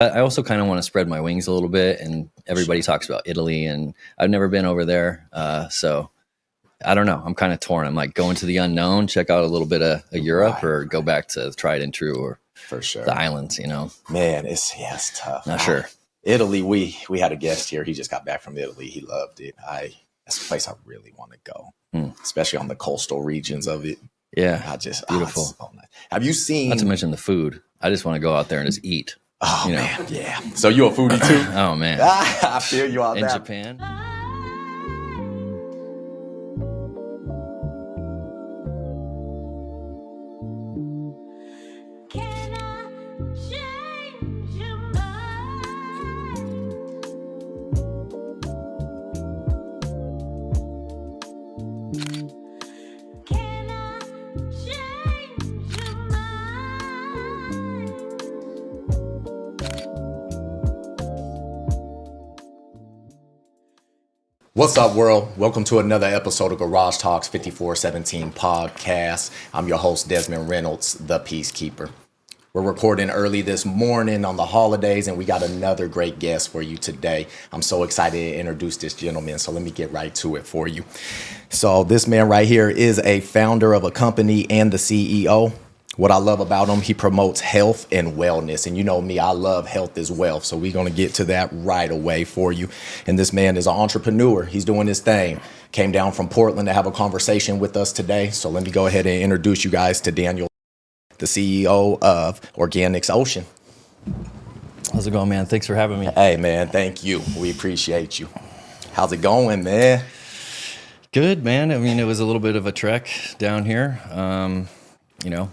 I also kind of want to spread my wings a little bit, and everybody talks about Italy, and I've never been over there. So I don't know. I'm kind of torn. I'm like going to the unknown, check out a little bit of Europe, or go back to tried and true, or for sure the islands. Man, it's tough. Not sure. Italy. We had a guest here. He just got back from Italy. He loved it. That's a place I really want to go, especially on the coastal regions of it. Yeah, beautiful. So nice. Have you seen? Not to mention the food. I just want to go out there and just eat. Oh man, yeah. So you're a foodie too? Oh man, I feel you on in that. Japan. What's up, world? Welcome to another episode of Garage Talks 5417 podcast. I'm your host, Desmond Reynolds, the Peacekeeper. We're recording early this morning on the holidays, and we got another great guest for you today. I'm so excited to introduce this gentleman, so let me get right to it for you. So this man right here is a founder of a company and the CEO. What I love about him, he promotes health and wellness. And you know me, I love health as well. So we're going to get to that right away for you. And this man is an entrepreneur. He's doing his thing. Came down from Portland to have a conversation with us today. So let me go ahead and introduce you guys to Daniel, the CEO of Organics Ocean. How's it going, man? Thanks for having me. Hey, man, thank you. We appreciate you. How's it going, man? Good, man. I mean, it was a little bit of a trek down here.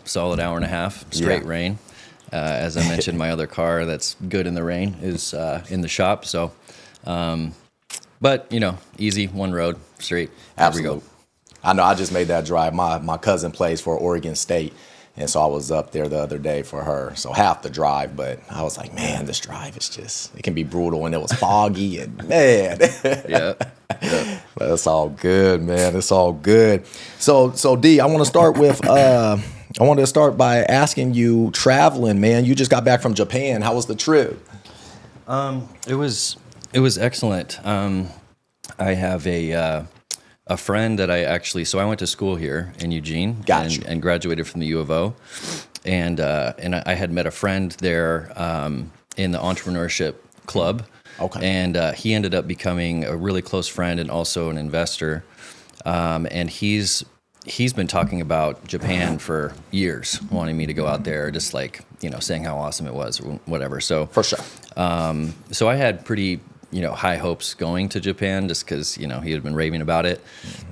Solid hour and a half, straight rain. As I mentioned, my other car that's good in the rain is in the shop. So, but easy, one road, straight. Absolutely. I know I just made that drive. My cousin plays for Oregon State. And so I was up there the other day for her. So half the drive, but I was like, man, this drive is it can be brutal. And it was foggy and man. Yeah. But it's all good, man. It's all good. So D, I want to start with, by asking you traveling, man. You just got back from Japan. How was the trip? It was excellent. I have a friend that I went to school here in Eugene and graduated from the U of O. And I had met a friend there in the entrepreneurship club. Okay. And he ended up becoming a really close friend and also an investor. And he's been talking about Japan for years, wanting me to go out there, just saying how awesome it was, whatever. So for sure. So I had pretty high hopes going to Japan just because, he had been raving about it.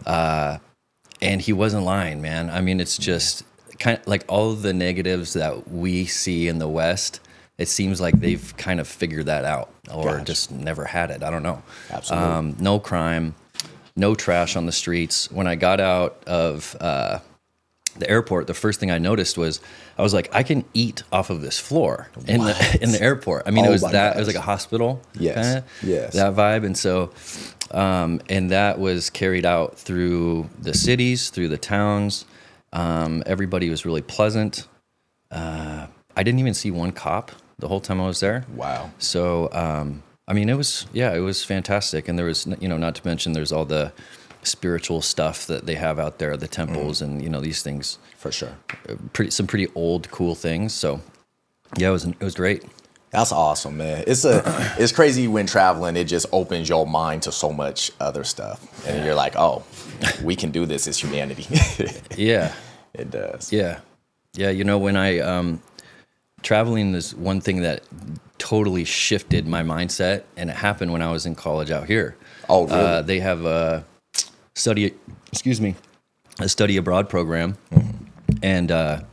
And he wasn't lying, man. I mean, it's just kind of like all of the negatives that we see in the West, it seems like they've kind of figured that out or just never had it. I don't know. Absolutely. No crime, no trash on the streets. When I got out of the airport, the first thing I noticed was I was like, I can eat off of this floor in the airport. I mean, it was like a hospital, yes, that vibe. And so, and that was carried out through the cities, through the towns. Everybody was really pleasant. I didn't even see one cop the whole time I was there. Wow. So, I mean, it was fantastic. And there was, not to mention there's all the spiritual stuff that they have out there, the temples and these things. For sure. Some pretty old, cool things. So yeah, it was great. That's awesome, man. It's crazy when traveling, it just opens your mind to so much other stuff. And you're like, oh, we can do this as humanity. Yeah. It does. Yeah. Yeah. When I, traveling is one thing that totally shifted my mindset, and it happened when I was in college out here. Oh, really? They have a study abroad program, and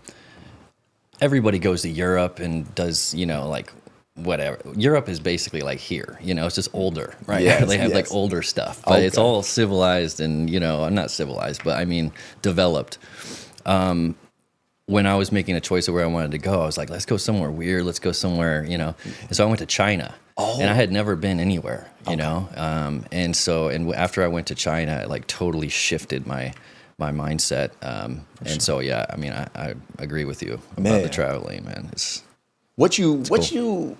everybody goes to Europe and does whatever. Europe is basically like here, it's just older, right? Yes, they have like older stuff, but it's all civilized and I'm not civilized, but I mean developed. When I was making a choice of where I wanted to go, I was like, let's go somewhere weird. Let's go somewhere, and so I went to China. And I had never been anywhere, and after I went to China, it totally shifted my mindset. So, yeah, I mean, I agree with you about the traveling, man. It's What you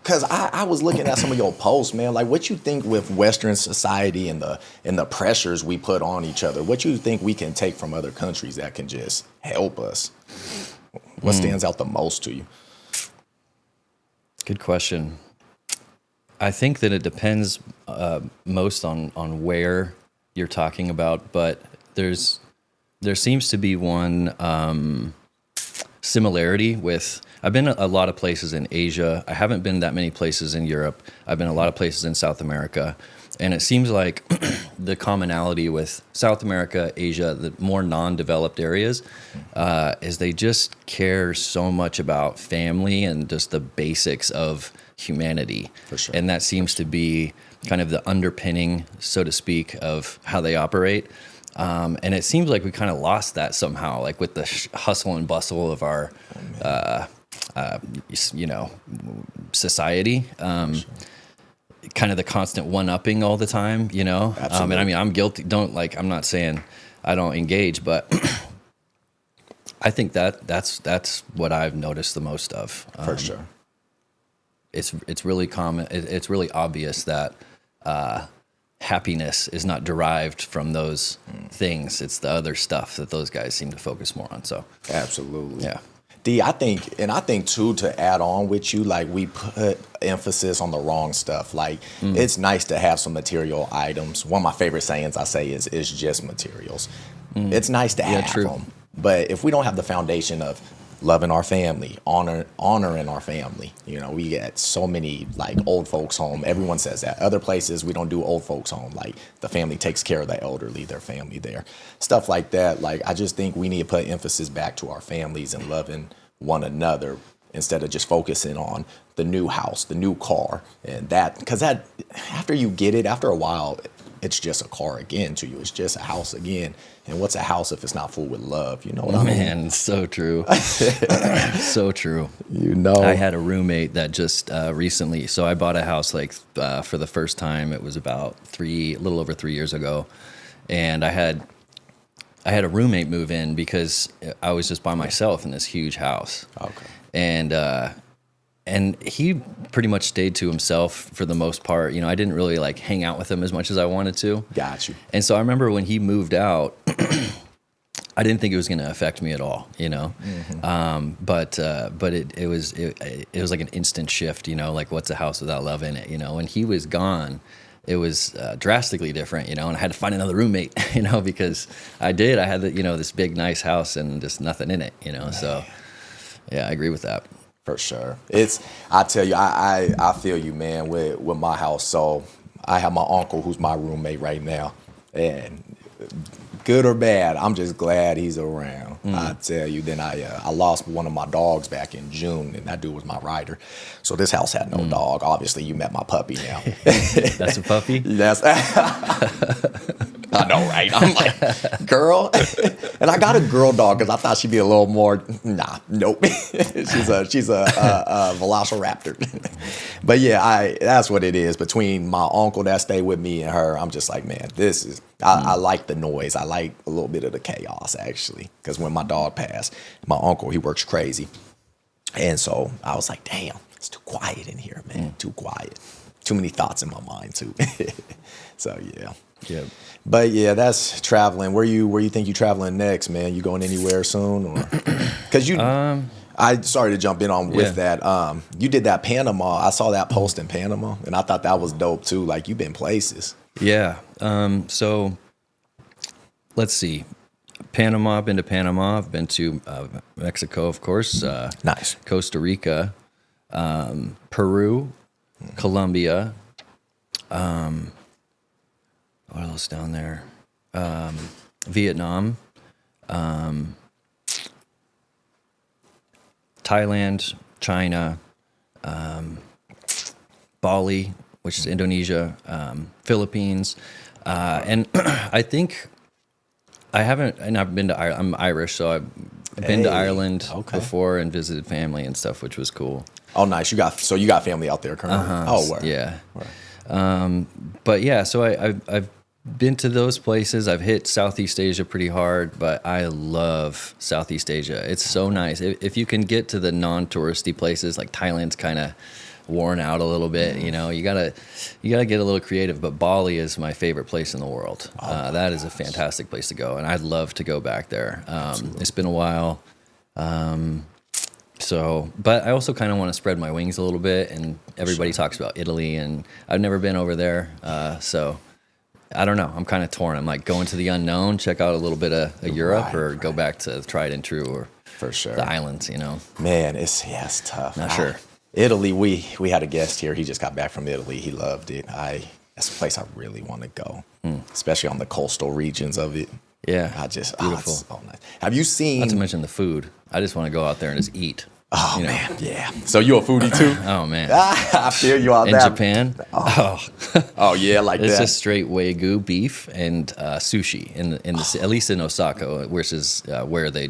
Because I was looking at some of your posts, man. Like, what you think with Western society and the pressures we put on each other? What you think we can take from other countries that can just help us? What stands out the most to you? Good question. I think that it depends most on where you're talking about, but there seems to be one similarity with. I've been a lot of places in Asia. I haven't been that many places in Europe. I've been a lot of places in South America, and it seems like the commonality with South America, Asia, the more non-developed areas, is they just care so much about family and just the basics of humanity. For sure. And that seems to be kind of the underpinning, so to speak, of how they operate. And it seems like we kind of lost that somehow, like with the hustle and bustle of our, society. Kind of the constant one-upping all the time, And I mean, I'm guilty. I'm not saying I don't engage, but I think that's what I've noticed the most of. For sure. It's really common. It's really obvious that happiness is not derived from those things. It's the other stuff that those guys seem to focus more on. So absolutely. Yeah. D, I think too, to add on with you, like we put emphasis on the wrong stuff. Like it's nice to have some material items. One of my favorite sayings I say is just materials. It's nice to have them. But if we don't have the foundation of loving our family, honoring our family, we get so many like old folks home. Everyone says that. Other places we don't do old folks home. Like the family takes care of the elderly, their family there, stuff like that. Like I just think we need to put emphasis back to our families and loving one another instead of just focusing on the new house, the new car, and that, because that after you get it, after a while, it's just a car again to you. It's just a house again. And what's a house if it's not full with love? You know what I mean? Man, so true. So true. I had a roommate that just recently, so I bought a house for the first time. It was about a little over 3 years ago. And I had a roommate move in because I was just by myself in this huge house. Okay. And he pretty much stayed to himself for the most part. I didn't really like hang out with him as much as I wanted to. Got you. And so I remember when he moved out, I didn't think it was going to affect me at all, But it was like an instant shift, like what's a house without love in it, When he was gone, it was drastically different, and I had to find another roommate, because I had this big nice house and just nothing in it, So yeah, I agree with that. For sure. I tell you, I feel you, man, with my house. So I have my uncle who's my roommate right now. And good or bad, I'm just glad he's around. I tell you, then I lost one of my dogs back in June, and that dude was my rider. So this house had no dog. Obviously, you met my puppy now. That's a puppy? That's I know, right? I'm like, girl. And I got a girl dog because I thought she'd be a little more, nope. she's a velociraptor. But yeah, that's what it is. Between my uncle that stayed with me and her, I'm just like, man, this is, I like the noise. I like a little bit of the chaos, actually. Because when my dog passed, my uncle, he works crazy. And so I was like, damn, it's too quiet in here, man. Too quiet. Too many thoughts in my mind, too. So, yeah. Yeah. But yeah, that's traveling. Where you think you traveling next, man? You going anywhere soon, or because you? I sorry to jump in on with that. You did that Panama. I saw that post in Panama, and I thought that was dope too. Like you've been places. Yeah. So let's see. Panama. I've been to Panama. I've been to Mexico, of course. Nice. Costa Rica, Peru, Colombia. What else down there? Vietnam, Thailand, China, Bali, which is Indonesia, Philippines, and I think I haven't. And I've been to Ireland. I'm Irish, so I've been to Ireland before and visited family and stuff, which was cool. Oh, nice. You got family out there currently. Oh, where? Yeah. Where? But yeah, so I've been to those places. I've hit Southeast Asia pretty hard, but I love Southeast Asia. It's so nice. If you can get to the non-touristy places, like Thailand's kind of worn out a little bit. You know, you gotta get a little creative. But Bali is my favorite place in the world. That is a fantastic place to go, and I'd love to go back there. It's been a while. So, but I also kind of want to spread my wings a little bit, and everybody talks about Italy, and I've never been over there. So I don't know. I'm kind of torn. I'm like going to the unknown, check out a little bit of Europe, or go back to tried and true, or for sure the islands, you know. Man, it's tough. Not sure. Italy, we had a guest here. He just got back from Italy. He loved it. That's a place I really want to go, especially on the coastal regions of it. Yeah, beautiful. It's so nice. Have you seen? Not to mention the food. I just want to go out there and just eat. Oh man, yeah. So you a foodie too? Oh man, I feel you on in that. Japan. Oh yeah, like it's that. just straight Wagyu beef and sushi in the at least in Osaka, which is where they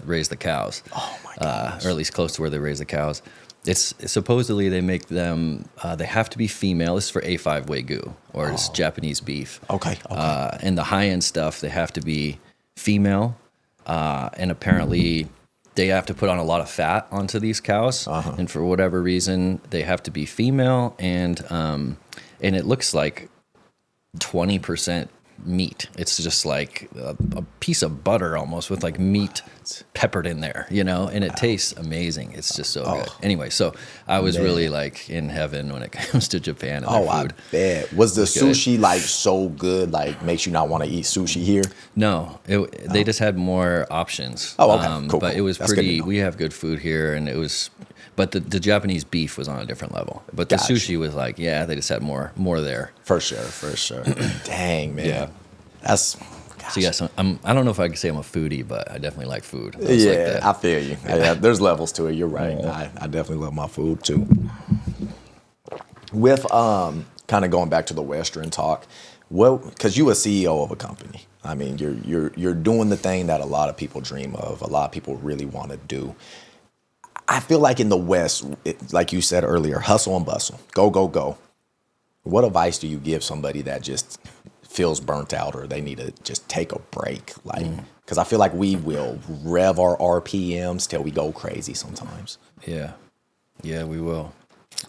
raise the cows. Oh my gosh. Or at least close to where they raise the cows. It's supposedly they make them. They have to be female. This is for A5 Wagyu, or it's Japanese beef. Okay. And the high end stuff, they have to be female, and apparently they have to put on a lot of fat onto these cows, and for whatever reason, they have to be female, and it looks like 20% meat. It's just like a piece of butter almost with like meat peppered in there, you know, and it tastes amazing. It's just so good. Anyway, so I was really like in heaven when it comes to Japan and their food. I bet. Was the sushi like so good, like makes you not want to eat sushi here? No, they just had more options. Oh, okay. Cool. But it was That's pretty, we have good food here, and it was, but the Japanese beef was on a different level. But the sushi was like, yeah, they just had more there. For sure. Dang, man. Yeah. That's... So yes, I don't know if I can say I'm a foodie, but I definitely like food. Yeah, I feel you. Yeah, there's levels to it. You're right. I definitely love my food too. With kind of going back to the Western talk, because you a CEO of a company. I mean, you're doing the thing that a lot of people dream of. A lot of people really want to do. I feel like in the West, like you said earlier, hustle and bustle, go. What advice do you give somebody that just feels burnt out, or they need to just take a break? Like, because I feel like we will rev our RPMs till we go crazy sometimes. Yeah, we will.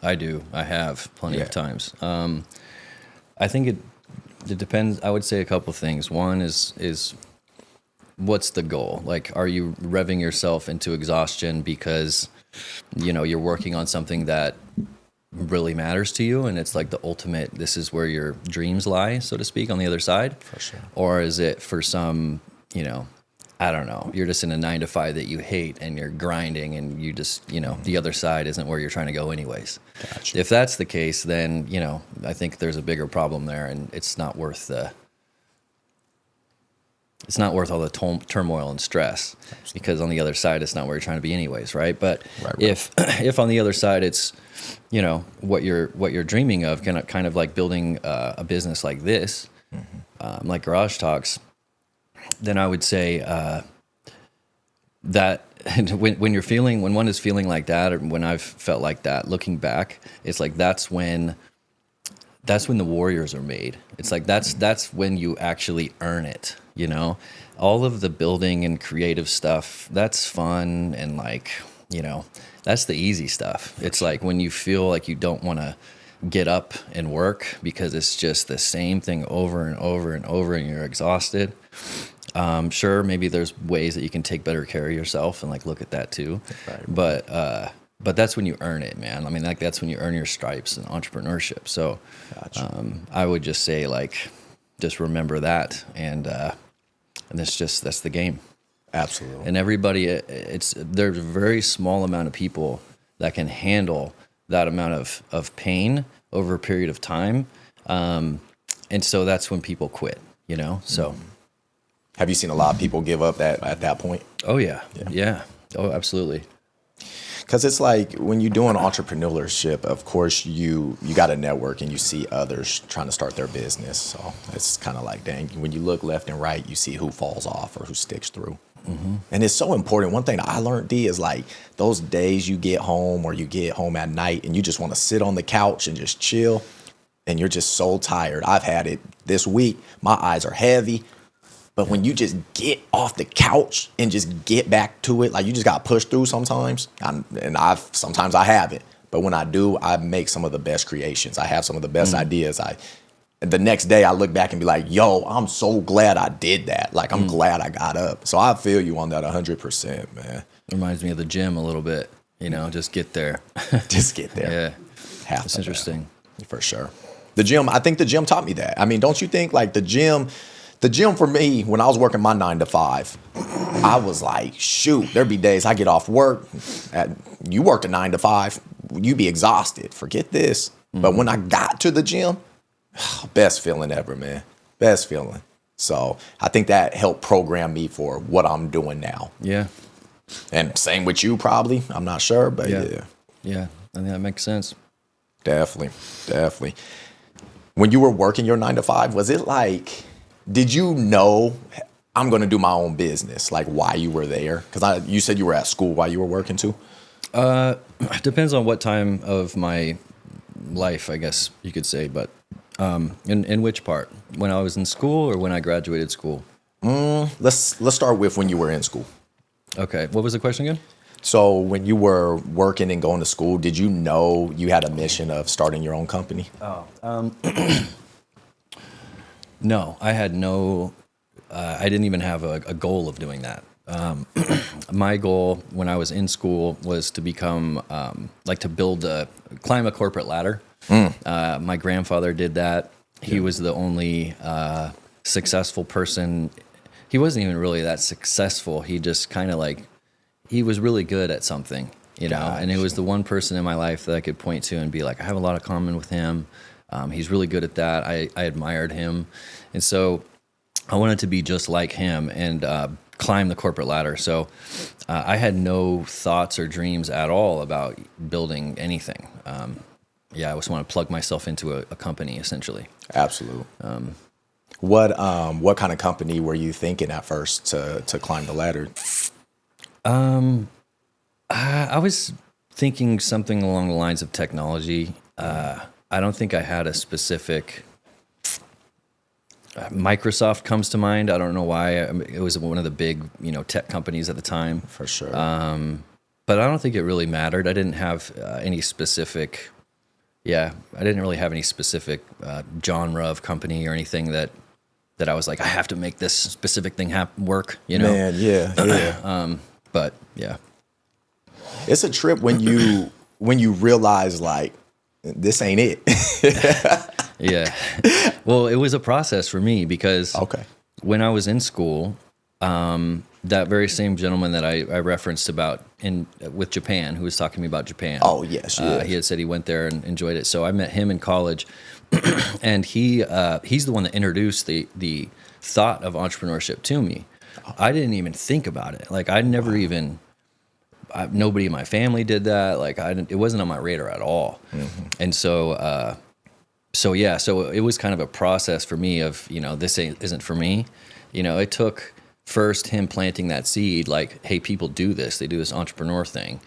I do. I have plenty of times. I think it depends. I would say a couple things. One is what's the goal? Like, are you revving yourself into exhaustion because, you know, you're working on something that really matters to you, and it's like the ultimate, this is where your dreams lie, so to speak, on the other side? For sure. Or is it for some, you know, I don't know, you're just in a 9-to-5 that you hate, and you're grinding, and you just, you know, the other side isn't where you're trying to go anyways. Gotcha. If that's the case, then, you know, I think there's a bigger problem there, and it's not worth all the turmoil and stress. Absolutely. Because on the other side, it's not where you're trying to be anyways, right? But right. If on the other side, it's, you know, what you're dreaming of, kind of like building a business like this, like Garage Talks, then I would say that when one is feeling like that, or when I've felt like that, looking back, it's like that's when the warriors are made. It's like that's when you actually earn it, you know? All of the building and creative stuff, that's fun, and like, you know, that's the easy stuff. It's like when you feel like you don't want to get up and work because it's just the same thing over and over and over, and you're exhausted. Sure, maybe there's ways that you can take better care of yourself and like look at that too. Right. But that's when you earn it, man. I mean, like that's when you earn your stripes in entrepreneurship. So I would just say, like, just remember that, and that's the game. Absolutely. And everybody, there's a very small amount of people that can handle that amount of pain over a period of time. And so that's when people quit, you know? So. Have you seen a lot of people give up at that point? Oh, yeah. Oh, absolutely. Because it's like when you're doing entrepreneurship, of course, you got to network, and you see others trying to start their business. So it's kind of like, dang, when you look left and right, you see who falls off or who sticks through. And it's so important. One thing that I learned, D, is like those days you get home, or you get home at night and you just want to sit on the couch and just chill, and you're just so tired. I've had it this week. My eyes are heavy. But when you just get off the couch and just get back to it, like you just got pushed through sometimes. Sometimes I haven't. But when I do, I make some of the best creations. I have some of the best ideas. The next day I look back and be like, yo, I'm so glad I did that. Like, I'm glad I got up. So I feel you on that 100%, man. Reminds me of the gym a little bit, just get there. Just get there. Yeah. That's interesting. For sure. The gym, I think the gym taught me that. I mean, don't you think like the gym for me, when I was working my 9 to 5, I was like, shoot, there'd be days I get off work. You worked a 9 to 5, you be exhausted. Forget this. But when I got to the gym, best feeling ever, man. Best feeling. So I think that helped program me for what I'm doing now. Yeah. And same with you, probably. I'm not sure, but yeah. Yeah, I think that makes sense. Definitely. When you were working your 9 to 5, was it like, did you know I'm going to do my own business? Like why you were there? Because you said you were at school while you were working too. Depends on what time of my life, I guess you could say. But in which part? When I was in school or when I graduated school? Let's start with when you were in school. Okay. What was the question again? So when you were working and going to school, did you know you had a mission of starting your own company? No, I had no, I didn't even have a goal of doing that. My goal when I was in school was to become, climb a corporate ladder. My grandfather did that. He was the only successful person. He wasn't even really that successful. He just kind of he was really good at something, and it was the one person in my life that I could point to and be like, I have a lot of common with him. He's really good at that. I admired him. And so I wanted to be just like him and climb the corporate ladder. So I had no thoughts or dreams at all about building anything. I just want to plug myself into a company, essentially. Absolutely. What kind of company were you thinking at first to climb the ladder? I was thinking something along the lines of technology. I don't think I had a specific. Microsoft comes to mind. I don't know why. It was one of the big, tech companies at the time. For sure. But I don't think it really mattered. I didn't have any specific. I didn't really have any specific genre of company or anything that I was like, I have to make this specific thing work. Man, yeah. But yeah, it's a trip when you realize like this ain't it. Yeah. Well, it was a process for me because when I was in school, that very same gentleman that I referenced about with Japan, who was talking to me about Japan. Oh, yes. He had said he went there and enjoyed it. So I met him in college, and he's the one that introduced the thought of entrepreneurship to me. I didn't even think about it. Like I never even. Nobody in my family did that. Like it wasn't on my radar at all. Mm-hmm. And so it was kind of a process for me of, this isn't for me. It took first him planting that seed, like, hey, people do this. They do this entrepreneur thing.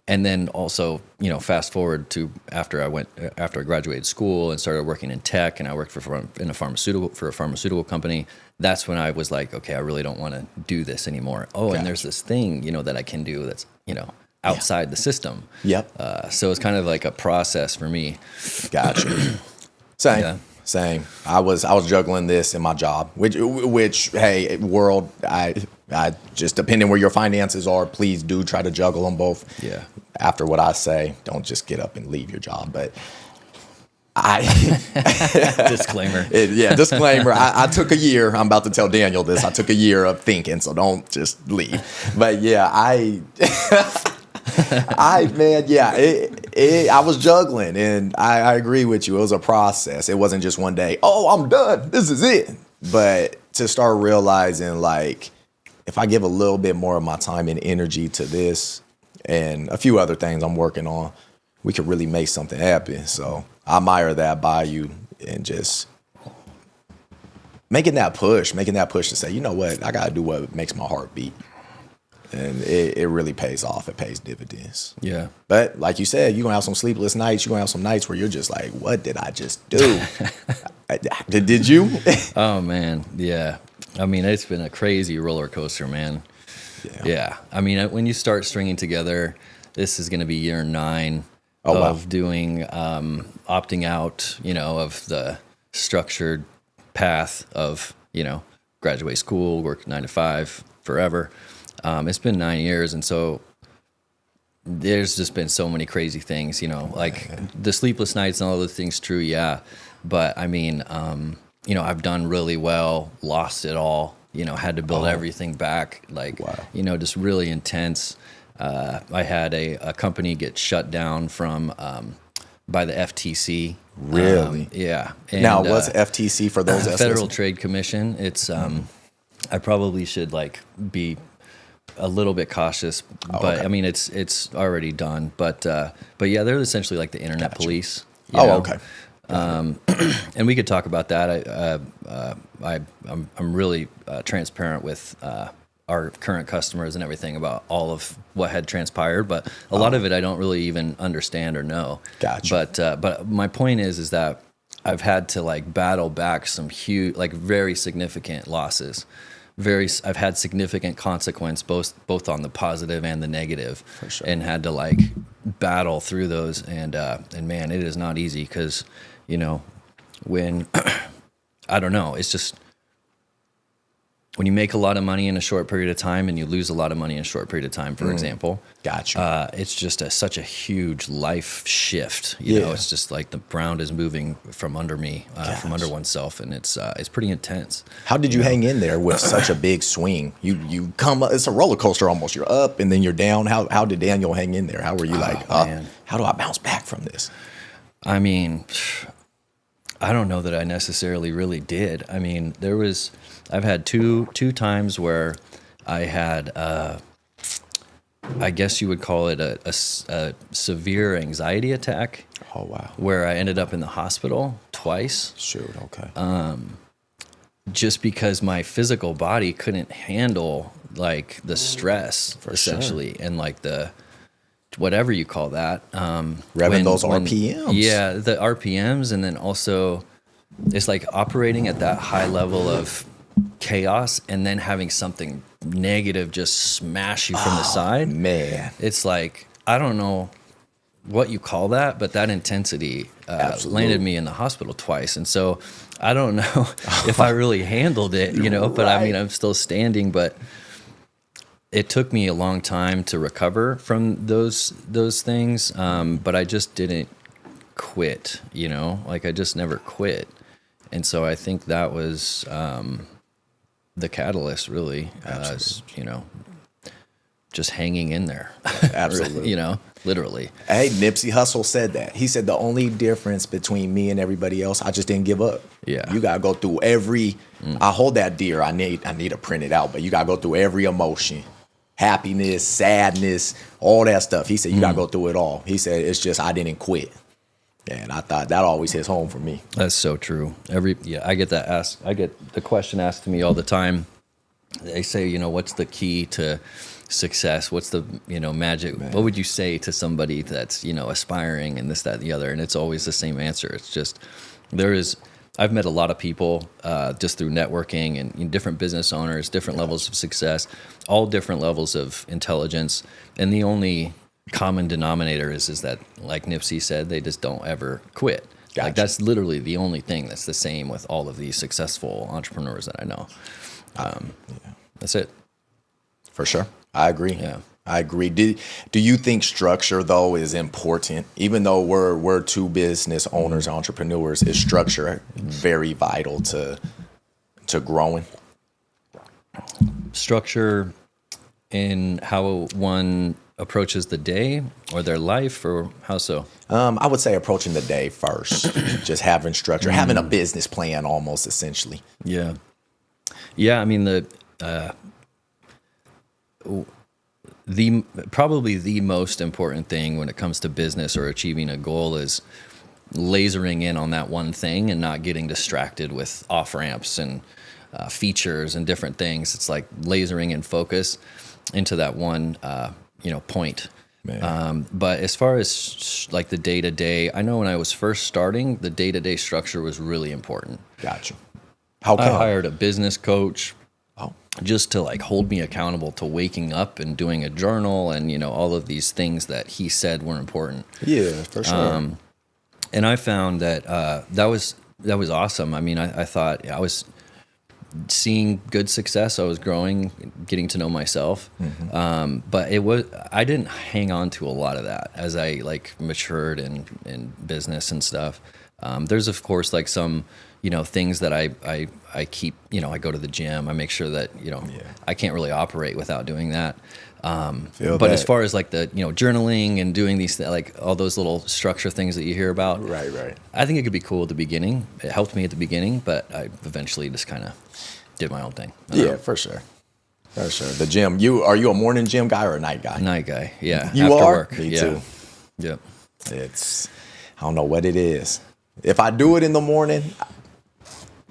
And then also, fast forward to after I graduated school and started working in tech, and I worked for a pharmaceutical company. That's when I was like, okay, I really don't want to do this anymore. And there's this thing, that I can do that's, outside the system. Yep. So it's kind of like a process for me. Gotcha. Same. I was juggling this in my job, which hey, world, I just depending where your finances are, please do try to juggle them both. Yeah. After what I say, don't just get up and leave your job. But disclaimer. Disclaimer. I took a year. I'm about to tell Daniel this. I took a year of thinking, so don't just leave. But yeah, I was juggling, and I agree with you. It was a process. It wasn't just one day, oh, I'm done, this is it. But to start realizing, like, if I give a little bit more of my time and energy to this and a few other things I'm working on, we could really make something happen. So I admire that by you, and just making that push to say, you know what, I got to do what makes my heart beat. And it really pays off. It pays dividends. Yeah. But like you said, you're going to have some sleepless nights. You're going to have some nights where you're just like, what did I just do? Did you? Oh, man. Yeah. I mean, it's been a crazy roller coaster, man. Yeah. I mean, when you start stringing together, this is going to be year 9 of doing opting out, of the structured path of, graduate school, work 9 to 5 forever. It's been 9 years. And so there's just been so many crazy things, like the sleepless nights and all those things. True. Yeah. But I mean, I've done really well, lost it all, had to build everything back. Like, just really intense. I had a company get shut down from by the FTC. Really? Yeah. And, now, what's FTC for those? Federal Trade Commission. It's I probably should be a little bit cautious, but I mean it's already done. But yeah, they're essentially like the internet police. Okay. And we could talk about that. I'm really transparent with our current customers and everything about all of what had transpired, but a lot of it I don't really even understand or know. Gotcha. But my point is that I've had to battle back some huge, very significant losses. I've had significant consequence both on the positive and the negative, for sure. And had to battle through those. And man, it is not easy because, when I don't know, it's just when you make a lot of money in a short period of time and you lose a lot of money in a short period of time, for example. Gotcha. It's just such a huge life shift. You know, it's just like the ground is moving from under me, from under oneself, and it's pretty intense. How did you hang in there with such a big swing? You come up, it's a roller coaster almost. You're up and then you're down. How did Daniel hang in there? How were you how do I bounce back from this? I mean, I don't know that I necessarily really did. I mean, I've had two times where I had, I guess you would call it a severe anxiety attack. Oh, wow. Where I ended up in the hospital twice. Shoot, okay. Just because my physical body couldn't handle the stress, essentially, and the whatever you call that. Revving those RPMs. Yeah, the RPMs, and then also it's operating at that high level of chaos and then having something negative just smash you from the side. Man. It's I don't know what you call that, but that intensity landed me in the hospital twice. And so I don't know if I really handled it, but I mean, I'm still standing, but it took me a long time to recover from those things. But I just didn't quit, I just never quit. And so I think that was the catalyst, really, just hanging in there. Absolutely. Literally. Hey, Nipsey Hussle said that. He said the only difference between me and everybody else, I just didn't give up. Yeah. You gotta go through I hold that dear. I need to print it out, but you gotta go through every emotion. Happiness, sadness, all that stuff. He said you gotta go through it all. He said it's just I didn't quit. And I thought that always hits home for me. That's so true. I get that asked. I get the question asked to me all the time. They say, what's the key to success? What's the, magic? Man. What would you say to somebody that's, aspiring and this, that, and the other? And it's always the same answer. It's just, I've met a lot of people just through networking and different business owners, different levels of success, all different levels of intelligence. And the only common denominator is that, like Nipsey said, they just don't ever quit. Gotcha. That's literally the only thing that's the same with all of these successful entrepreneurs that I know. That's it. For sure. I agree. Yeah. I agree. Do you think structure, though, is important? Even though we're two business owners, entrepreneurs, is structure very vital to growing? Structure in how one approaches the day or their life, or how so? I would say approaching the day first, just having structure, having a business plan almost, essentially. Yeah. Yeah, I mean, probably the most important thing when it comes to business or achieving a goal is lasering in on that one thing and not getting distracted with off-ramps and features and different things. It's lasering in focus into that one point. But as far as the day-to-day, I know when I was first starting, the day-to-day structure was really important. Gotcha. How come? I hired a business coach. Oh. just to like hold me accountable to waking up and doing a journal and, all of these things that he said were important. Yeah, for sure. And I found that that was awesome. I mean, I thought I was seeing good success. I was growing, getting to know myself. But I didn't hang on to a lot of that as I like matured in business and stuff. There's of course like some, things that I keep, I go to the gym. I make sure that, I can't really operate without doing that. But as far as like the, journaling and doing these, like all those little structure things that you hear about. Right. I think it could be cool at the beginning. It helped me at the beginning, but I eventually just kind of did my own thing. Yeah, for sure. For sure. The gym. Are you a morning gym guy or a night guy? Night guy. Yeah. You after are? work. Me yeah. too. Yep. I don't know what it is. If I do it in the morning,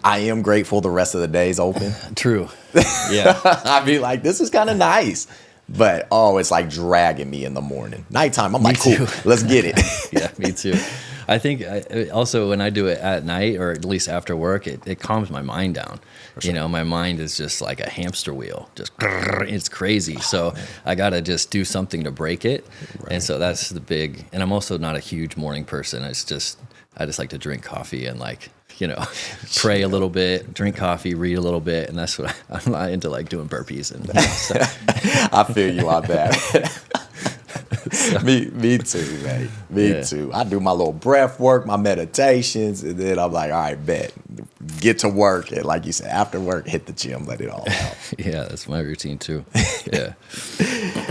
I am grateful the rest of the day's open. True. Yeah. I'd be like, this is kind of nice. But, it's like dragging me in the morning. Nighttime, I'm like, cool, let's get it. Yeah, me too. I think also when I do it at night or at least after work, it calms my mind down. Sure. My mind is just like a hamster wheel. Just it's crazy. So I got to just do something to break it. Right. And so that's the big, and I'm also not a huge morning person. I just like to drink coffee and like, pray a little bit, drink coffee, read a little bit. And that's what I'm not into like doing burpees and stuff. I feel you on that. Me too, man. Me too. I do my little breath work, my meditations, and then I'm like, all right, bet. Get to work. And like you said, after work, hit the gym, let it all out. Yeah, that's my routine too. Yeah.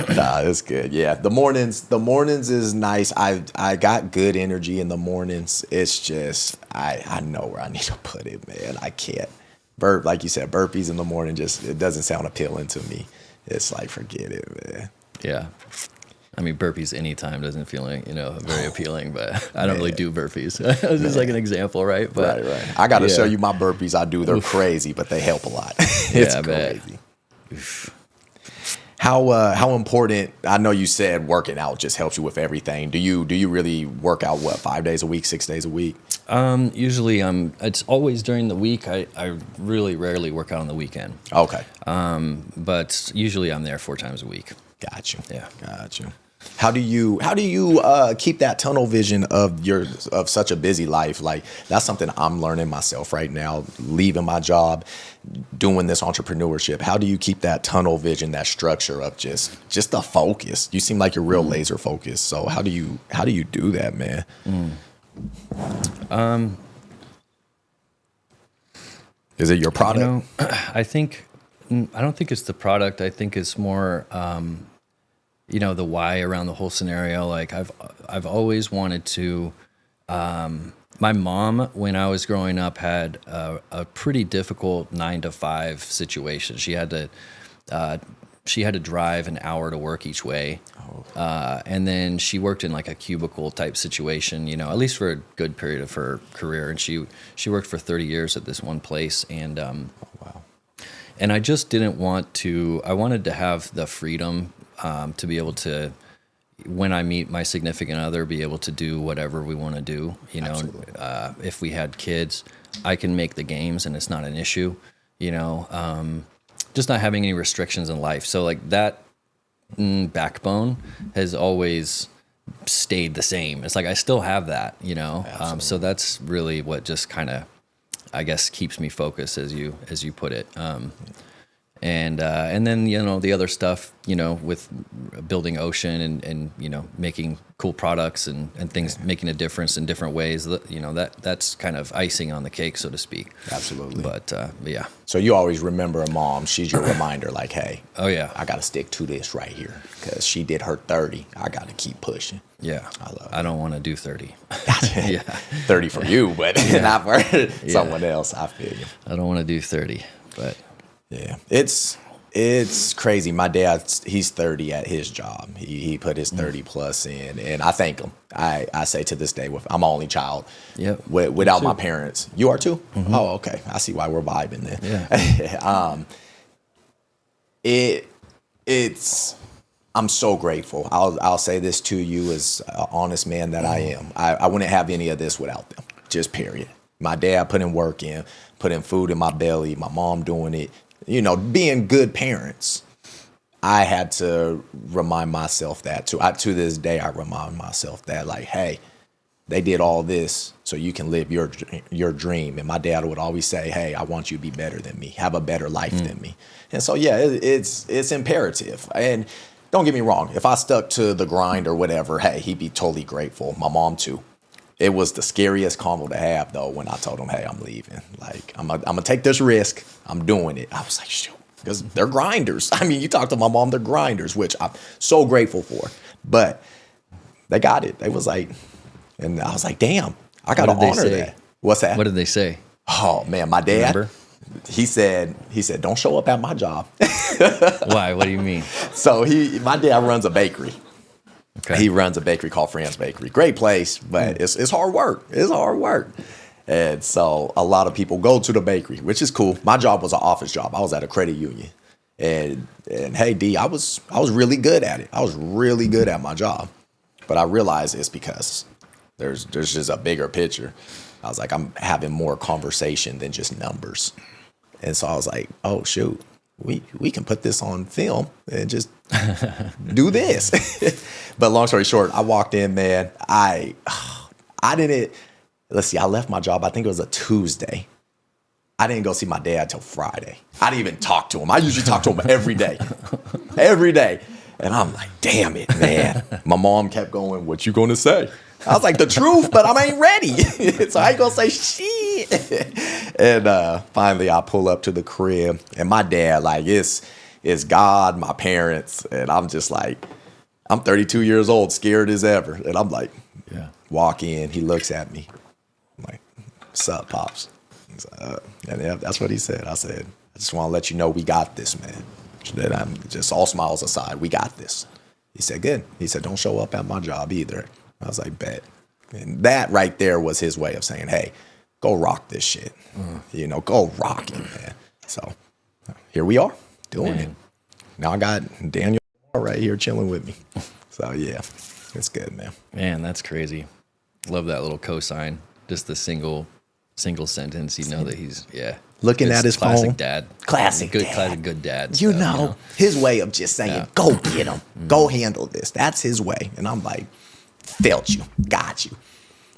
Nah, that's good. Yeah. The mornings is nice. I got good energy in the mornings. It's just I know where I need to put it, man. I can't. Like you said, burpees in the morning it doesn't sound appealing to me. It's like, forget it, man. Yeah. I mean, burpees anytime doesn't feel like, very appealing, but I don't really do burpees. It's just like an example, right? But, right. I got to show you my burpees I do. They're crazy, but they help a lot. It's crazy. How important, I know you said working out just helps you with everything. Do you really work out, 5 days a week, 6 days a week? Usually it's always during the week. I really rarely work out on the weekend. Okay. But usually I'm there 4 times a week. Got you. Yeah. Got you. How do you keep that tunnel vision of such a busy life? Like, that's something I'm learning myself right now, leaving my job, doing this entrepreneurship. How do you keep that tunnel vision, that structure of just the focus? You seem like you're real laser focused. So how do you do that, man? Is it your product? I don't think it's the product. I think it's more the why around the whole scenario. Like I've always wanted to. My mom, when I was growing up, had a pretty difficult 9-to-5 situation. She had to drive an hour to work each way, and then she worked in like a cubicle type situation. At least for a good period of her career, and she worked for 30 years at this one place, and wow. And I just didn't want to. I wanted to have the freedom to be able to, when I meet my significant other, be able to do whatever we want to do. If we had kids, I can make the games and it's not an issue. Just not having any restrictions in life. So like that backbone has always stayed the same. It's like I still have that. So that's really what just kind of, I guess, keeps me focused, as you put it. And then, the other stuff, with building Ocean and making cool products and things, making a difference in different ways, that's kind of icing on the cake, so to speak. Absolutely. But yeah. So you always remember a mom. She's your reminder, like, hey, oh yeah, I got to stick to this right here because she did her 30. I got to keep pushing. Yeah. I don't want to do 30. Yeah. 30 for you, but not for someone else. I feel you. I don't want to do 30, but. Yeah, it's crazy. My dad, he's 30 at his job. He put his 30 plus in, and I thank him. I say to this day, I'm my only child. Yeah. Without my parents, you are too. Mm-hmm. Oh, okay. I see why we're vibing then. Yeah. It's. I'm so grateful. I'll say this to you as an honest man that I am. I wouldn't have any of this without them. Just period. My dad putting work in, putting food in my belly. My mom doing it. being good parents, I had to remind myself that too. To this day, I remind myself that, like, hey, they did all this so you can live your dream. And my dad would always say, hey, I want you to be better than me, have a better life than me. And so, yeah, it's imperative. And don't get me wrong, if I stuck to the grind or whatever, hey, he'd be totally grateful. My mom too. It was the scariest convo to have, though, when I told him, hey, I'm leaving. Like, I'm gonna take this risk. I'm doing it. I was like, shoot. Because they're grinders. I mean, you talk to my mom, they're grinders, which I'm so grateful for. But they got it. They was like, and I was like, damn, I got to honor that. What's that? What did they say? Oh, man, my dad, Remember? he said, don't show up at my job. Why? What do you mean? So my dad runs a bakery. Okay. He runs a bakery called Friends Bakery. Great place, but it's hard work. It's hard work. And so a lot of people go to the bakery, which is cool. My job was an office job. I was at a credit union. And hey, D, I was really good at it. I was really good at my job. But I realized it's because there's just a bigger picture. I was like, I'm having more conversation than just numbers. And so I was like, oh, shoot, we can put this on film and just do this. But long story short, I walked in, man. I didn't. Let's see, I left my job, I think it was a Tuesday. I didn't go see my dad till Friday. I didn't even talk to him. I usually talk to him every day. Every day. And I'm like, damn it, man. My mom kept going, what you gonna say? I was like, the truth, but I ain't ready. So I ain't gonna say shit. And finally I pull up to the crib, and my dad, like, it's God, my parents, and I'm just like, I'm 32 years old, scared as ever. And I'm like, Yeah. walk in, he looks at me. I'm like, what's up, Pops? He's like, and yeah, that's what he said. I said, I just want to let you know we got this, man. That I'm just all smiles aside, we got this. He said, good. He said, don't show up at my job either. I was like, bet. And that right there was his way of saying, hey, go rock this shit. Go rock it, man. So here we are doing it. Now I got Daniel right here chilling with me. So yeah, it's good, man. Man, that's crazy. Love that little cosign. Just the single sentence. You know that he's looking at his classic phone. Dad. Classic good dad. You stuff, know, his way of just saying, go get him. Go handle this. That's his way. And I'm like, felt you. Got you.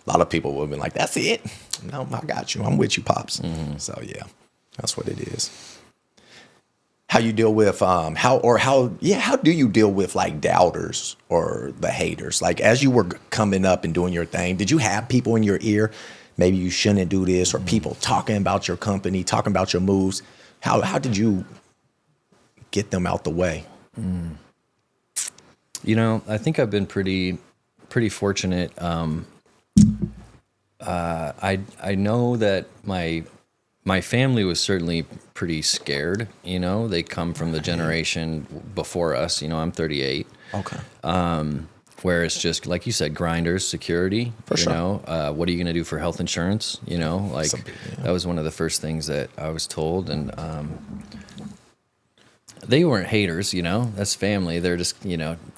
A lot of people would have been like, that's it. No, I got you. I'm with you, Pops. So yeah, that's what it is. How you deal with how do you deal with like doubters or the haters? Like as you were coming up and doing your thing, did you have people in your ear? Maybe you shouldn't do this, or people talking about your company, talking about your moves. How did you get them out the way? I think I've been pretty fortunate. I know that my family was certainly pretty scared. They come from the generation before us. I'm 38. Okay. Where it's just like you said, grinders, security. For sure. What are you going to do for health insurance? That was one of the first things that I was told, and they weren't haters. That's family. They're just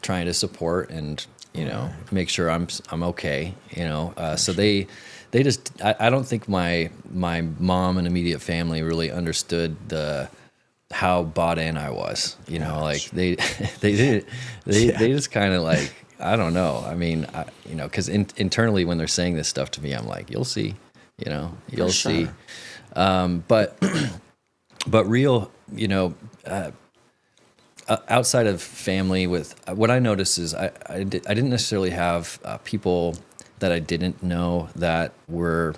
trying to support and make sure I'm okay. So they just I don't think my mom and immediate family really understood how bought in I was. Like they just kind of like. I don't know. I mean, because internally when they're saying this stuff to me, I'm like, you'll see, you'll see. But real, outside of family, with what I noticed is I didn't necessarily have people that I didn't know that were.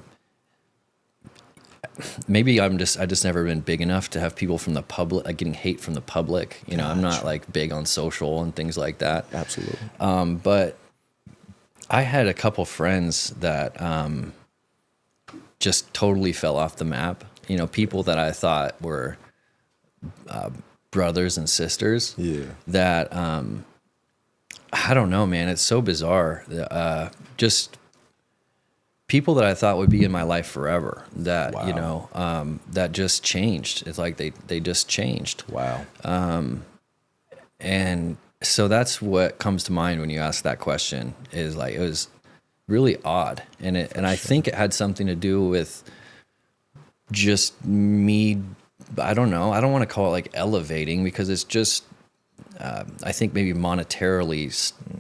Maybe I just never been big enough to have people from the public, like getting hate from the public. I'm not like big on social and things like that. Absolutely. But I had a couple friends that just totally fell off the map. People that I thought were brothers and sisters. Yeah. That I don't know, man. It's so bizarre. Just. People that I thought would be in my life forever that, that just changed. It's like they just changed. Wow. And so that's what comes to mind when you ask that question is like, it was really odd. And I think it had something to do with just me I don't know. I don't want to call it like elevating because it's just, I think maybe monetarily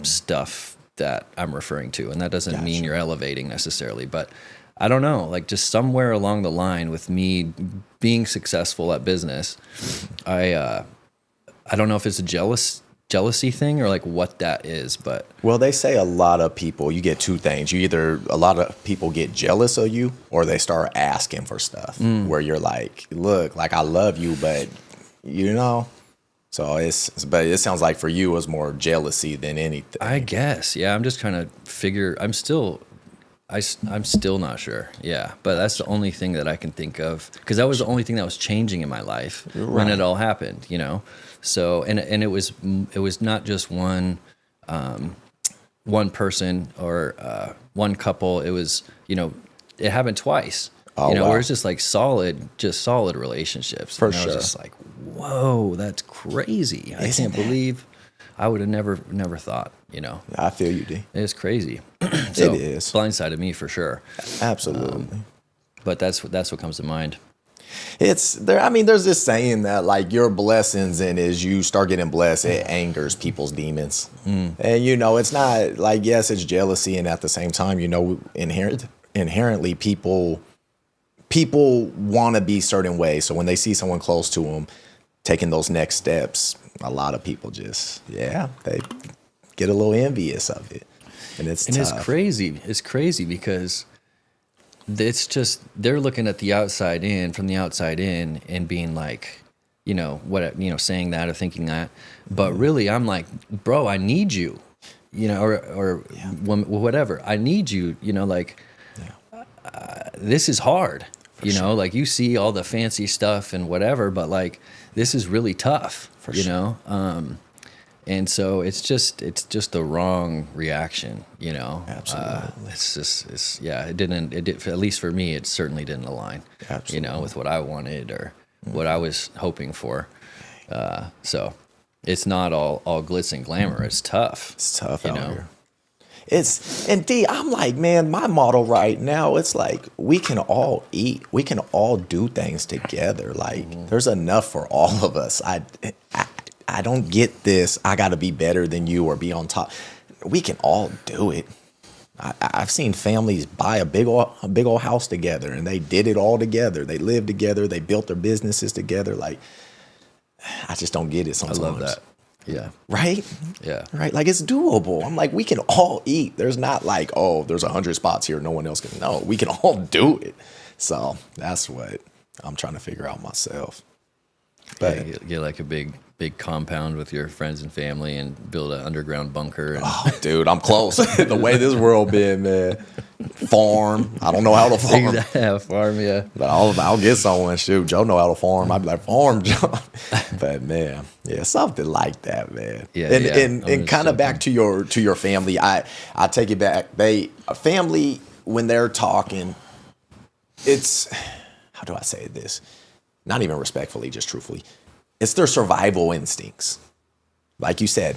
stuff that I'm referring to. And that doesn't mean you're elevating necessarily, but I don't know, like just somewhere along the line with me being successful at business, I don't know if it's a jealousy thing or like what that is, but Well, they say a lot of people, you get two things. A lot of people get jealous of you or they start asking for stuff where you're like, look, like I love you, but you know. So but it sounds like for you it was more jealousy than anything. I guess, yeah, I'm just trying to figure, I'm still not sure. Yeah. But that's the only thing that I can think of because that was the only thing that was changing in my life when it all happened, you know? So, and it was not just one person or one couple. It was, you know, it happened twice, where it's just like solid relationships. For and I was sure. just like, whoa, that's crazy. I can't believe I would have never thought, you know. I feel you, D. It's crazy. So, It is. blindsided me for sure. Absolutely. But that's what comes to mind. It's there. I mean, there's this saying that like your blessings and as you start getting blessed, it angers people's demons. And you know, it's not like, yes, it's jealousy. And at the same time, you know, inherently people want to be certain ways. So when they see someone close to them taking those next steps, a lot of people just, they get a little envious of it. And it's tough. It's crazy. It's crazy because it's just they're looking at the outside in from the outside in and being like, you know, saying that or thinking that. But really, I'm like, bro, I need you, you know, or whatever. I need you, you know, like this is hard, you know, like you see all the fancy stuff and whatever, but like this is really tough, you know. And so it's just the wrong reaction, you know. Absolutely. At least for me, it certainly didn't align, you know, with what I wanted or what I was hoping for. So it's not all glitz and glamour. It's tough. It's tough you out know? here. And D, I'm like, man, my motto right now, it's like we can all eat. We can all do things together. Like there's enough for all of us. I don't get this. I got to be better than you or be on top. We can all do it. I've seen families buy a big old house together, and they did it all together. They lived together. They built their businesses together. Like, I just don't get it sometimes. I love that. Yeah. Right? Yeah. Right. Like it's doable. I'm like, we can all eat. There's not like, oh, there's 100 spots here. No one else can. No, we can all do it. So that's what I'm trying to figure out myself. But Get like a big compound with your friends and family and build an underground bunker. And dude, I'm close. The way this world been, man. Farm. I don't know how to farm. Farm, yeah. But I'll get someone. Shoot, Joe know how to farm. I'd be like, farm, Joe. But man, yeah, something like that, man. Yeah, and kind of back to your family. I take it back. A family when they're talking, it's how do I say this? Not even respectfully, just truthfully. It's their survival instincts. Like you said,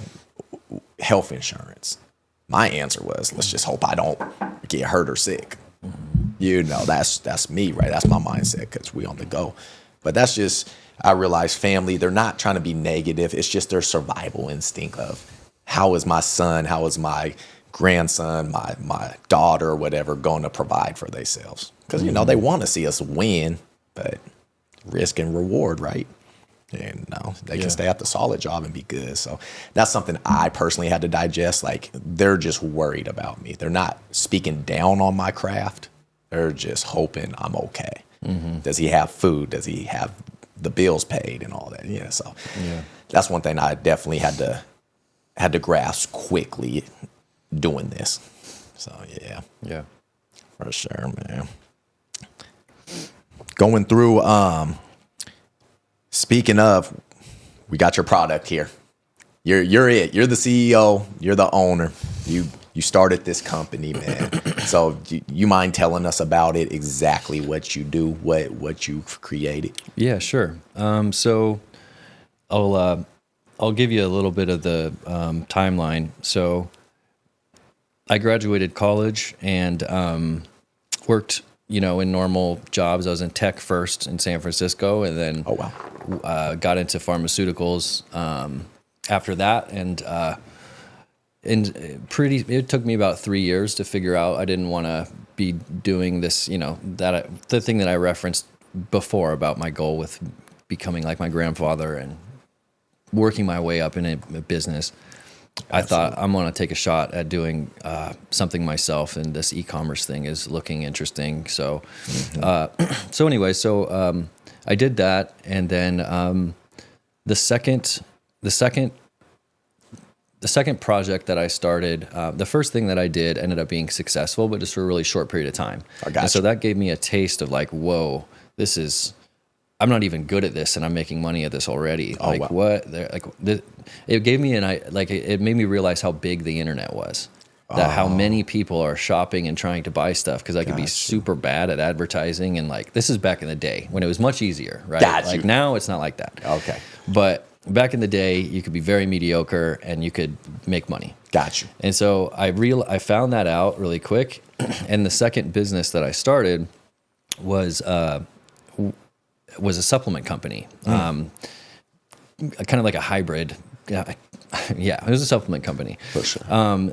health insurance. My answer was, let's just hope I don't get hurt or sick. You know, that's me, right? That's my mindset because we on the go. But that's just, I realize family, they're not trying to be negative. It's just their survival instinct of how is my son, how is my grandson, my daughter, or whatever, going to provide for themselves. Because, you know, they want to see us win, but risk and reward, right? And no, they can stay at the solid job and be good. So that's something I personally had to digest. Like they're just worried about me. They're not speaking down on my craft. They're just hoping I'm okay. Does he have food? Does he have the bills paid and all that? Yeah. So that's one thing I definitely had to grasp quickly doing this. So Yeah. for sure, man. Going through, speaking of, we got your product here. You're it. You're the CEO. You're the owner. You started this company, man. So you mind telling us about it, exactly what you do, what you've created? Yeah, sure. So I'll give you a little bit of the timeline. So I graduated college and worked, in normal jobs. I was in tech first in San Francisco, and then got into pharmaceuticals after that. And it took me about 3 years to figure out I didn't want to be doing this, the thing that I referenced before about my goal with becoming like my grandfather and working my way up in a business. Absolutely. I thought I'm going to take a shot at doing something myself, and this e-commerce thing is looking interesting. So, I did that, and then the second project that I started, the first thing that I did ended up being successful, but just for a really short period of time. And so that gave me a taste of like, whoa, I'm not even good at this, and I'm making money at this already. What? It gave me it made me realize how big the internet was. That how many people are shopping and trying to buy stuff, because I could be super bad at advertising, and like this is back in the day when it was much easier, right? Like now it's not like that. Okay. But back in the day, you could be very mediocre and you could make money. Got you. And so I found that out really quick, and the second business that I started was a supplement company, kind of like a hybrid. Yeah, it was a supplement company. For sure.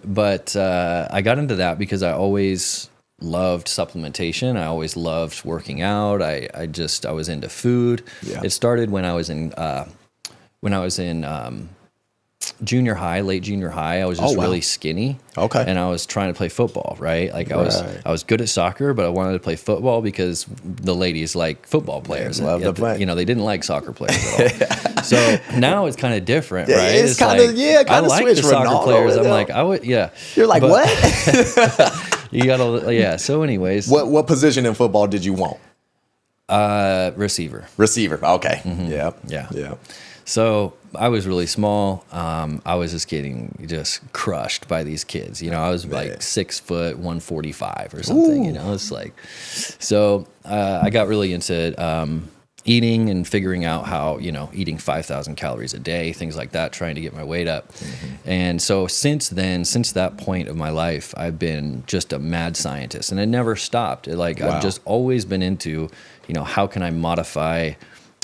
But I got into that because I always loved supplementation. I always loved working out. I was into food. Yeah. It started when I was in junior high, late junior high. I was just really skinny. Okay. And I was trying to play football, right? Like I was good at soccer, but I wanted to play football because the ladies like football players. Love to play. They didn't like soccer players at all. So now it's kind of different, right? It's kind of I like the soccer players. I'm like, I would, yeah. You're like, what? You gotta, yeah. So anyways. What position in football did you want? Receiver. Receiver. Okay. Mm-hmm. Yeah. So I was really small. I was just getting crushed by these kids. I was like 6 foot, 145 or something. Ooh. It's like, so I got really into eating and figuring out how, eating 5,000 calories a day, things like that, trying to get my weight up. Mm-hmm. And so since that point of my life, I've been just a mad scientist, and it never stopped. I've just always been into, how can I modify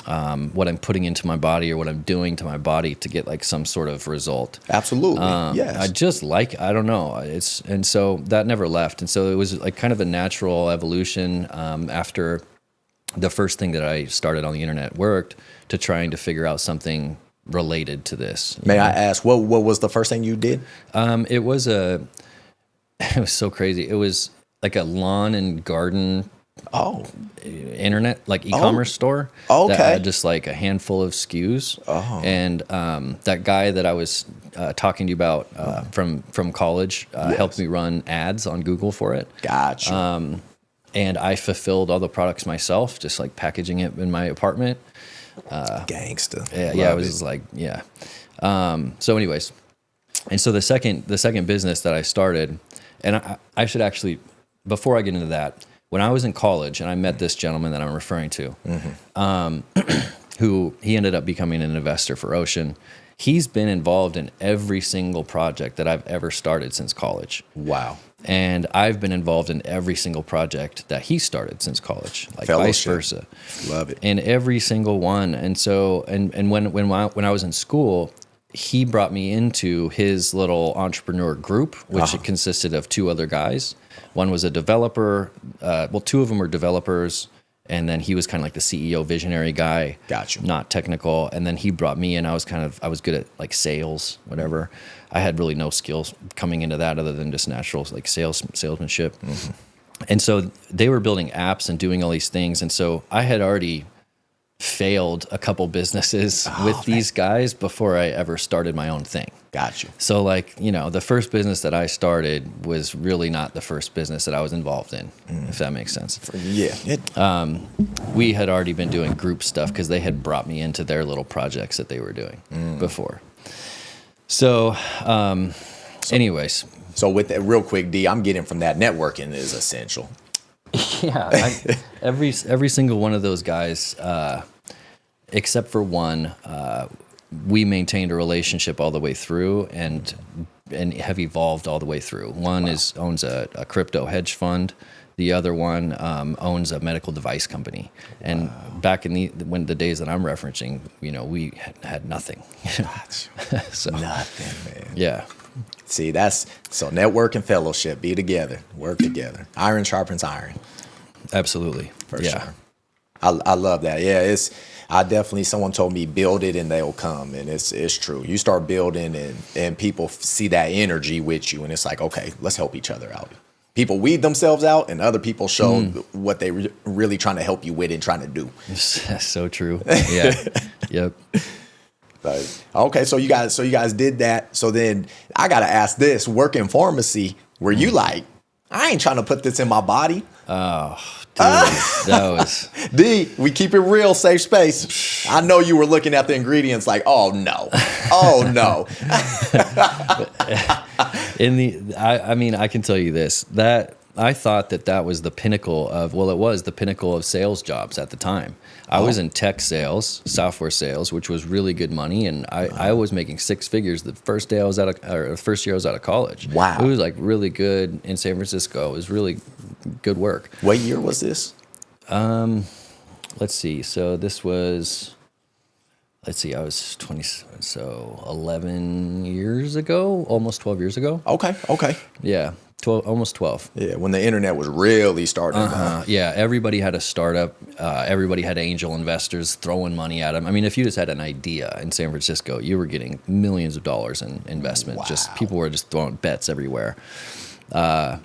what I'm putting into my body or what I'm doing to my body to get like some sort of result. Absolutely. Yes. I don't know. And so that never left. And so it was like kind of a natural evolution after the first thing that I started on the internet worked to trying to figure out something related to this. May I ask, what was the first thing you did? It was so crazy. It was like a lawn and garden internet, like e-commerce store that had just like a handful of SKUs. And that guy that I was talking to you about from college helped me run ads on Google for it. Gotcha. And I fulfilled all the products myself, just like packaging it in my apartment. Gangsta. Yeah, it was just like, yeah. So anyways, and so the second business that I started, and I should actually, before I get into that, when I was in college and I met this gentleman that I'm referring to, who he ended up becoming an investor for Ocean. He's been involved in every single project that I've ever started since college. Wow. And I've been involved in every single project that he started since college, like vice versa. Love it. In every single one. And so, and when I was in school, he brought me into his little entrepreneur group, which it consisted of 2 other guys. One was a developer. 2 of them were developers. And then he was kind of like the CEO visionary guy. Gotcha. Not technical. And then he brought me in. I was good at like sales, whatever. I had really no skills coming into that other than just natural like salesmanship. Mm-hmm. And so they were building apps and doing all these things. And so I had already failed a couple businesses with these guys before I ever started my own thing. Gotcha. So like, the first business that I started was really not the first business that I was involved in, if that makes sense. Yeah. We had already been doing group stuff because they had brought me into their little projects that they were doing before. So, anyways. So with that, real quick, D, I'm getting from that networking is essential. Yeah, every single one of those guys, except for one, we maintained a relationship all the way through, and have evolved all the way through. One owns a crypto hedge fund The other one owns a medical device company. And back in the days that I'm referencing, we had nothing. So, Nothing, man. yeah. See, so network and fellowship, be together, work together. Iron sharpens iron. Absolutely. For sure. I love that. Yeah, someone told me build it and they'll come. And it's true. You start building and people see that energy with you. And it's like, okay, let's help each other out. People weed themselves out and other people show what they really trying to help you with and trying to do. So true. Yeah. Yep. Okay, so you guys did that. So then I got to ask this, working pharmacy, were you like, I ain't trying to put this in my body? Oh, dude, that was... D, we keep it real, safe space. I know you were looking at the ingredients like, oh no. I can tell you this, that I thought that was the pinnacle of, it was the pinnacle of sales jobs at the time. I was in tech sales, software sales, which was really good money, and I was making six figures the first year I was out of college. Wow. It was like really good in San Francisco. It was really good work. What year was this? Let's see. So this was, I was 20, so 11 years ago, almost 12 years ago. Okay. Yeah. Almost 12. Yeah, when the internet was really starting. Yeah, everybody had a startup. Everybody had angel investors throwing money at them. I mean, if you just had an idea in San Francisco, you were getting millions of dollars in investment. Wow. Just people were just throwing bets everywhere. And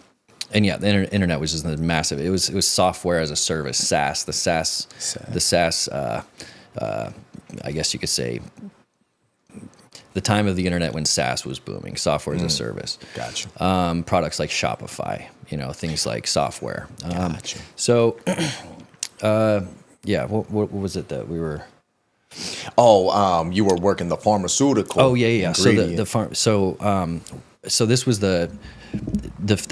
yeah, the internet was just massive. It was software as a service, SaaS. The SaaS. I guess you could say. The time of the internet when SaaS was booming, software as a service. Gotcha. Products like Shopify, things like software. Gotcha. So, yeah, what was it that we were? You were working the pharmaceutical. Oh, yeah. So ingredient. So this was the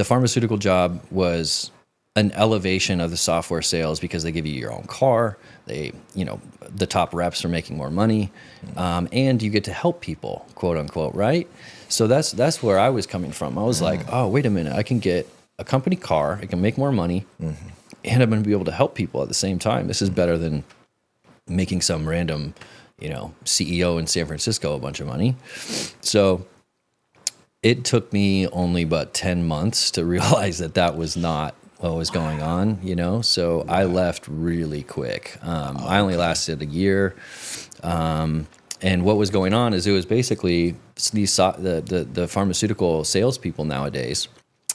pharmaceutical job was an elevation of the software sales because they give you your own car. They, the top reps are making more money, and you get to help people, quote unquote, right? So that's where I was coming from. I was like, oh, wait a minute, I can get a company car, I can make more money, and I'm going to be able to help people at the same time. This is better than making some random, CEO in San Francisco a bunch of money. So it took me only about 10 months to realize that was not what was going on, so I left really quick. I only lasted a year, and what was going on is it was basically the pharmaceutical salespeople nowadays.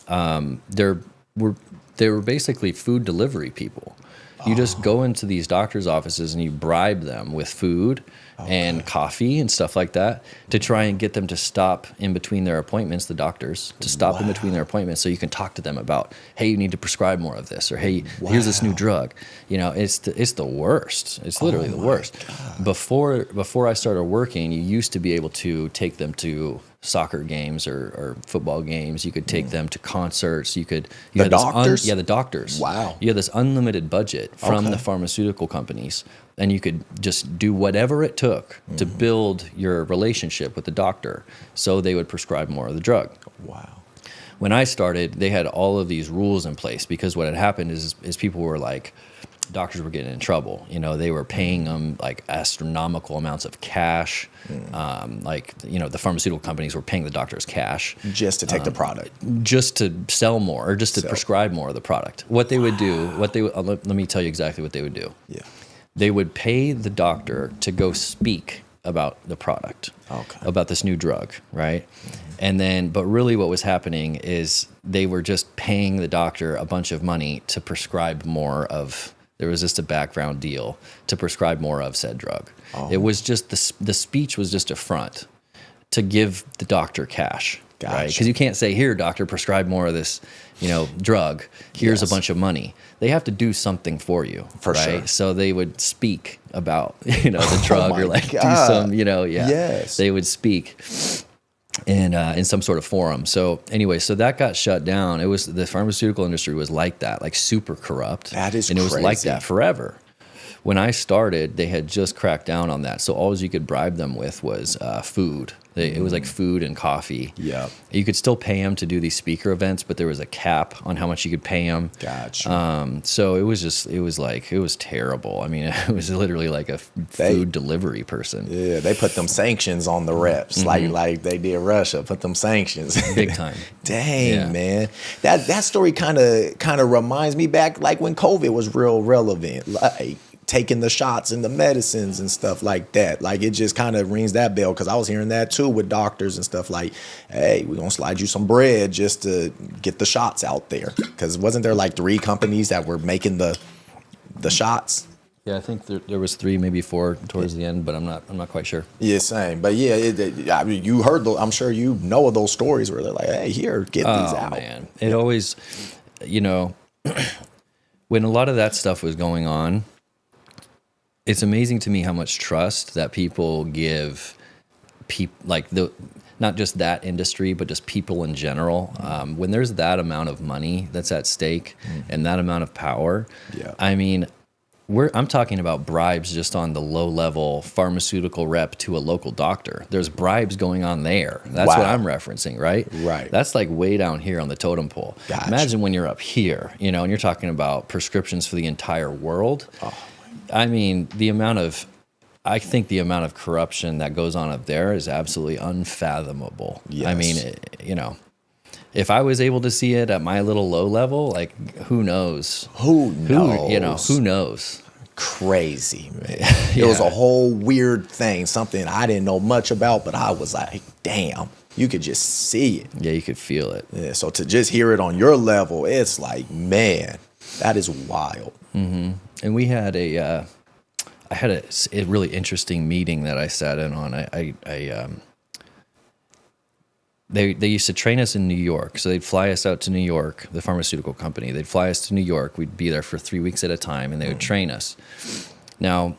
They were basically food delivery people. You just go into these doctors' offices and you bribe them with food and coffee and stuff like that to try and get them to stop in between their appointments, the doctors, to stop in between their appointments so you can talk to them about, hey, you need to prescribe more of this, or hey, here's this new drug. It's the worst. It's literally the worst. God. Before I started working, you used to be able to take them to soccer games or football games. You could take them to concerts. The doctors? The doctors. Wow. You had this unlimited budget from the pharmaceutical companies, and you could just do whatever it took to build your relationship with the doctor so they would prescribe more of the drug. Wow. When I started, they had all of these rules in place because what had happened is people were like, doctors were getting in trouble. They were paying them like astronomical amounts of cash. The pharmaceutical companies were paying the doctors cash. Just to take the product. Just to sell more or just to prescribe more of the product. What they would do, let me tell you exactly what they would do. Yeah. They would pay the doctor to go speak about the product, about this new drug, right? And then, but really what was happening is they were just paying the doctor a bunch of money to prescribe more of. There was just a background deal to prescribe more of said drug. It was just the speech was just a front to give the doctor cash, right? Because you can't say, here, doctor, prescribe more of this, drug. Here's a bunch of money. They have to do something for you, for sure. So they would speak about, the drug or like do some, Yes. They would speak in some sort of forum. So anyway, so that got shut down. It was the pharmaceutical industry was like that, like super corrupt. That is and it crazy. was like that forever. when I started, they had just cracked down on that. So all you could bribe them with was food. It was like food and coffee. Yeah. You could still pay them to do these speaker events, but there was a cap on how much you could pay them. Gotcha. So it was terrible. I mean, it was literally like a food delivery person. Yeah, they put them sanctions on the reps, like they did Russia. Put them sanctions, big time. Dang, man, that story kind of reminds me back like when COVID was real relevant, like taking the shots and the medicines and stuff like that. Like it just kind of rings that bell because I was hearing that too with doctors and stuff like, hey, we're gonna slide you some bread just to get the shots out there. Because wasn't there like 3 companies that were making the shots? Yeah, I think there was 3, maybe 4 towards the end, but I'm not quite sure. Yeah, same. But yeah, I mean, you heard I'm sure you know of those stories where they're like, hey, here, get these out. Man, it always, when a lot of that stuff was going on, it's amazing to me how much trust that people give like not just that industry, but just people in general. When there's that amount of money that's at stake and that amount of power, I mean, I'm talking about bribes just on the low level pharmaceutical rep to a local doctor. There's bribes going on there. That's what I'm referencing, right? Right. That's like way down here on the totem pole. Gotcha. Imagine when you're up here, and you're talking about prescriptions for the entire world. Oh. I mean, I think the amount of corruption that goes on up there is absolutely unfathomable. Yes. I mean, if I was able to see it at my little low level, like who knows? Who knows? Who knows? Crazy, man. It was a whole weird thing, something I didn't know much about, but I was like, damn, you could just see it. Yeah, you could feel it. Yeah, so to just hear it on your level, it's like, man, that is wild. Mm-hmm. And we had I had a really interesting meeting that I sat in on. They used to train us in New York. So they'd fly us out to New York, the pharmaceutical company. They'd fly us to New York. We'd be there for 3 weeks at a time, and they would train us. Now,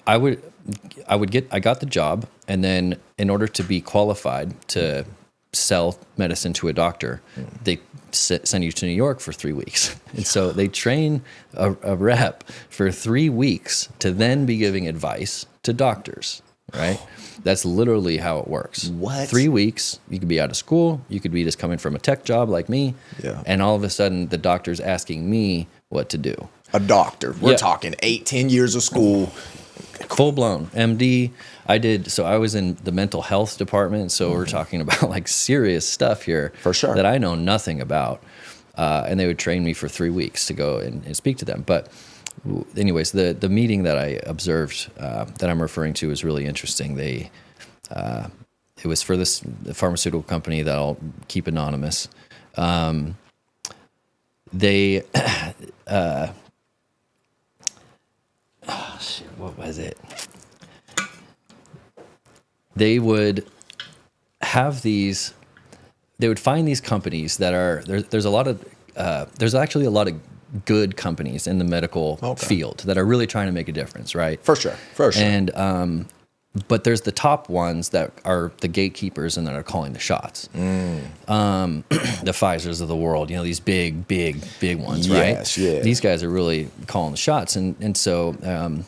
I got the job, and then in order to be qualified to sell medicine to a doctor, they send you to New York for 3 weeks. And so they train a rep for 3 weeks to then be giving advice to doctors, right? That's literally how it works. What? 3 weeks, you could be out of school, you could be just coming from a tech job like me, and all of a sudden the doctor's asking me what to do. A doctor. We're talking 8-10 years of school. Full blown MD. I was in the mental health department, so we're talking about like serious stuff here. For sure. That I know nothing about. And they would train me for 3 weeks to go and speak to them. But anyways, the meeting that I observed that I'm referring to is really interesting. It was for the pharmaceutical company that I'll keep anonymous. What was it? They would have these. They would find these companies that are there's actually a lot of good companies in the medical field that are really trying to make a difference, right? For sure. And but there's the top ones that are the gatekeepers and that are calling the shots. The Pfizers of the world, these big ones, right? Yes, yeah. These guys are really calling the shots, and so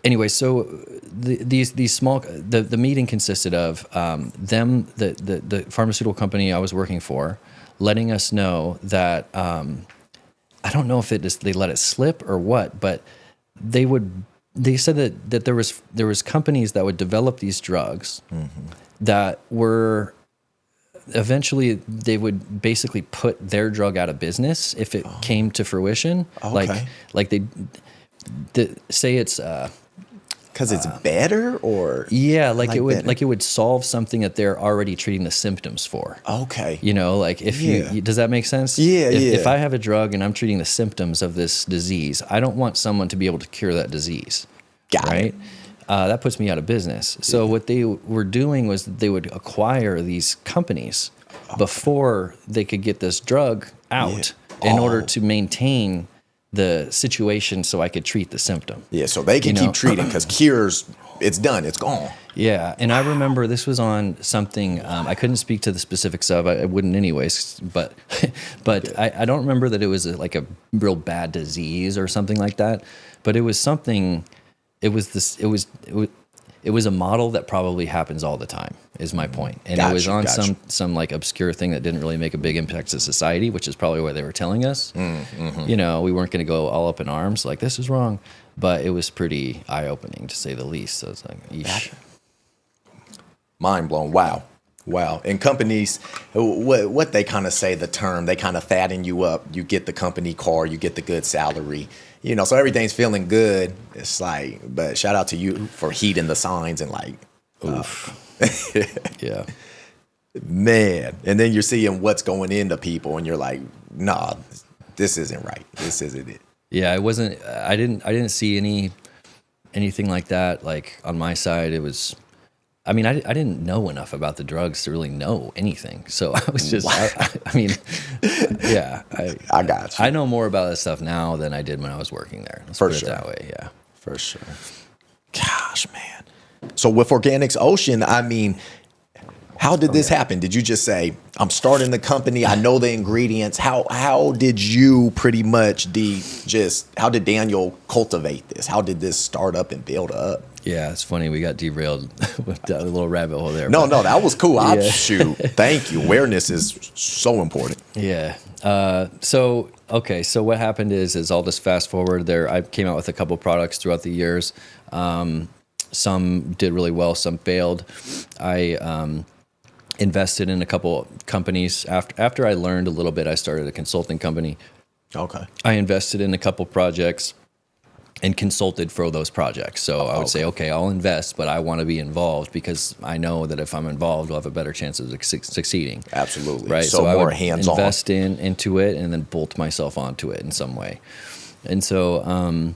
anyway, so these small the meeting consisted of the pharmaceutical company I was working for letting us know that I don't know if they let it slip or what, but they said that there was companies that would develop these drugs that were eventually they would basically put their drug out of business if it came to fruition. Okay. Like they say it's because it's better, or it would solve something that they're already treating the symptoms for. Okay. Like if you does that make sense? Yeah, if I have a drug and I'm treating the symptoms of this disease, I don't want someone to be able to cure that disease. Got it. That puts me out of business. So what they were doing was they would acquire these companies before they could get this drug out in order to maintain the situation so I could treat the symptom. Yeah, so they can keep treating because cures, it's done, it's gone. Yeah, and I remember this was on something I couldn't speak to the specifics of. I wouldn't anyways, but I don't remember that it was like a real bad disease or something like that. But it was something. It was a model that probably happens all the time. Is my point, and it was on some like obscure thing that didn't really make a big impact to society, which is probably what they were telling us. Mm-hmm. We weren't going to go all up in arms like this is wrong, but it was pretty eye opening to say the least. So it's like, eesh. Mind blown. Wow. And companies, what they kind of say, the term, they kind of fatten you up. You get the company car, you get the good salary, so everything's feeling good. It's like, but shout out to you for heeding the signs and like, oof. Yeah. Man. And then you're seeing what's going into people and you're like, nah, this isn't right. This isn't it. Yeah, I didn't see anything like that. Like on my side, it was, I didn't know enough about the drugs to really know anything. So I was just, yeah. I got you. I know more about this stuff now than I did when I was working there. Let's put it that way, yeah. For sure. Gosh, man. So with Organics Ocean, how did this happen? Did you just say, I'm starting the company, I know the ingredients? How did you pretty much how did Daniel cultivate this? How did this start up and build up? Yeah, it's funny. We got derailed with a little rabbit hole there. No, that was cool. Yeah. Shoot. Thank you. Awareness is so important. Yeah. So what happened is all this fast forward there. I came out with a couple products throughout the years. Some did really well. Some failed. I invested in a couple companies. After I learned a little bit, I started a consulting company. Okay. I invested in a couple projects and consulted for those projects. So I would say, okay, I'll invest, but I want to be involved because I know that if I'm involved, I'll have a better chance of succeeding. Absolutely. Right. So I more would hands-on. Invest into it and then bolt myself onto it in some way. And so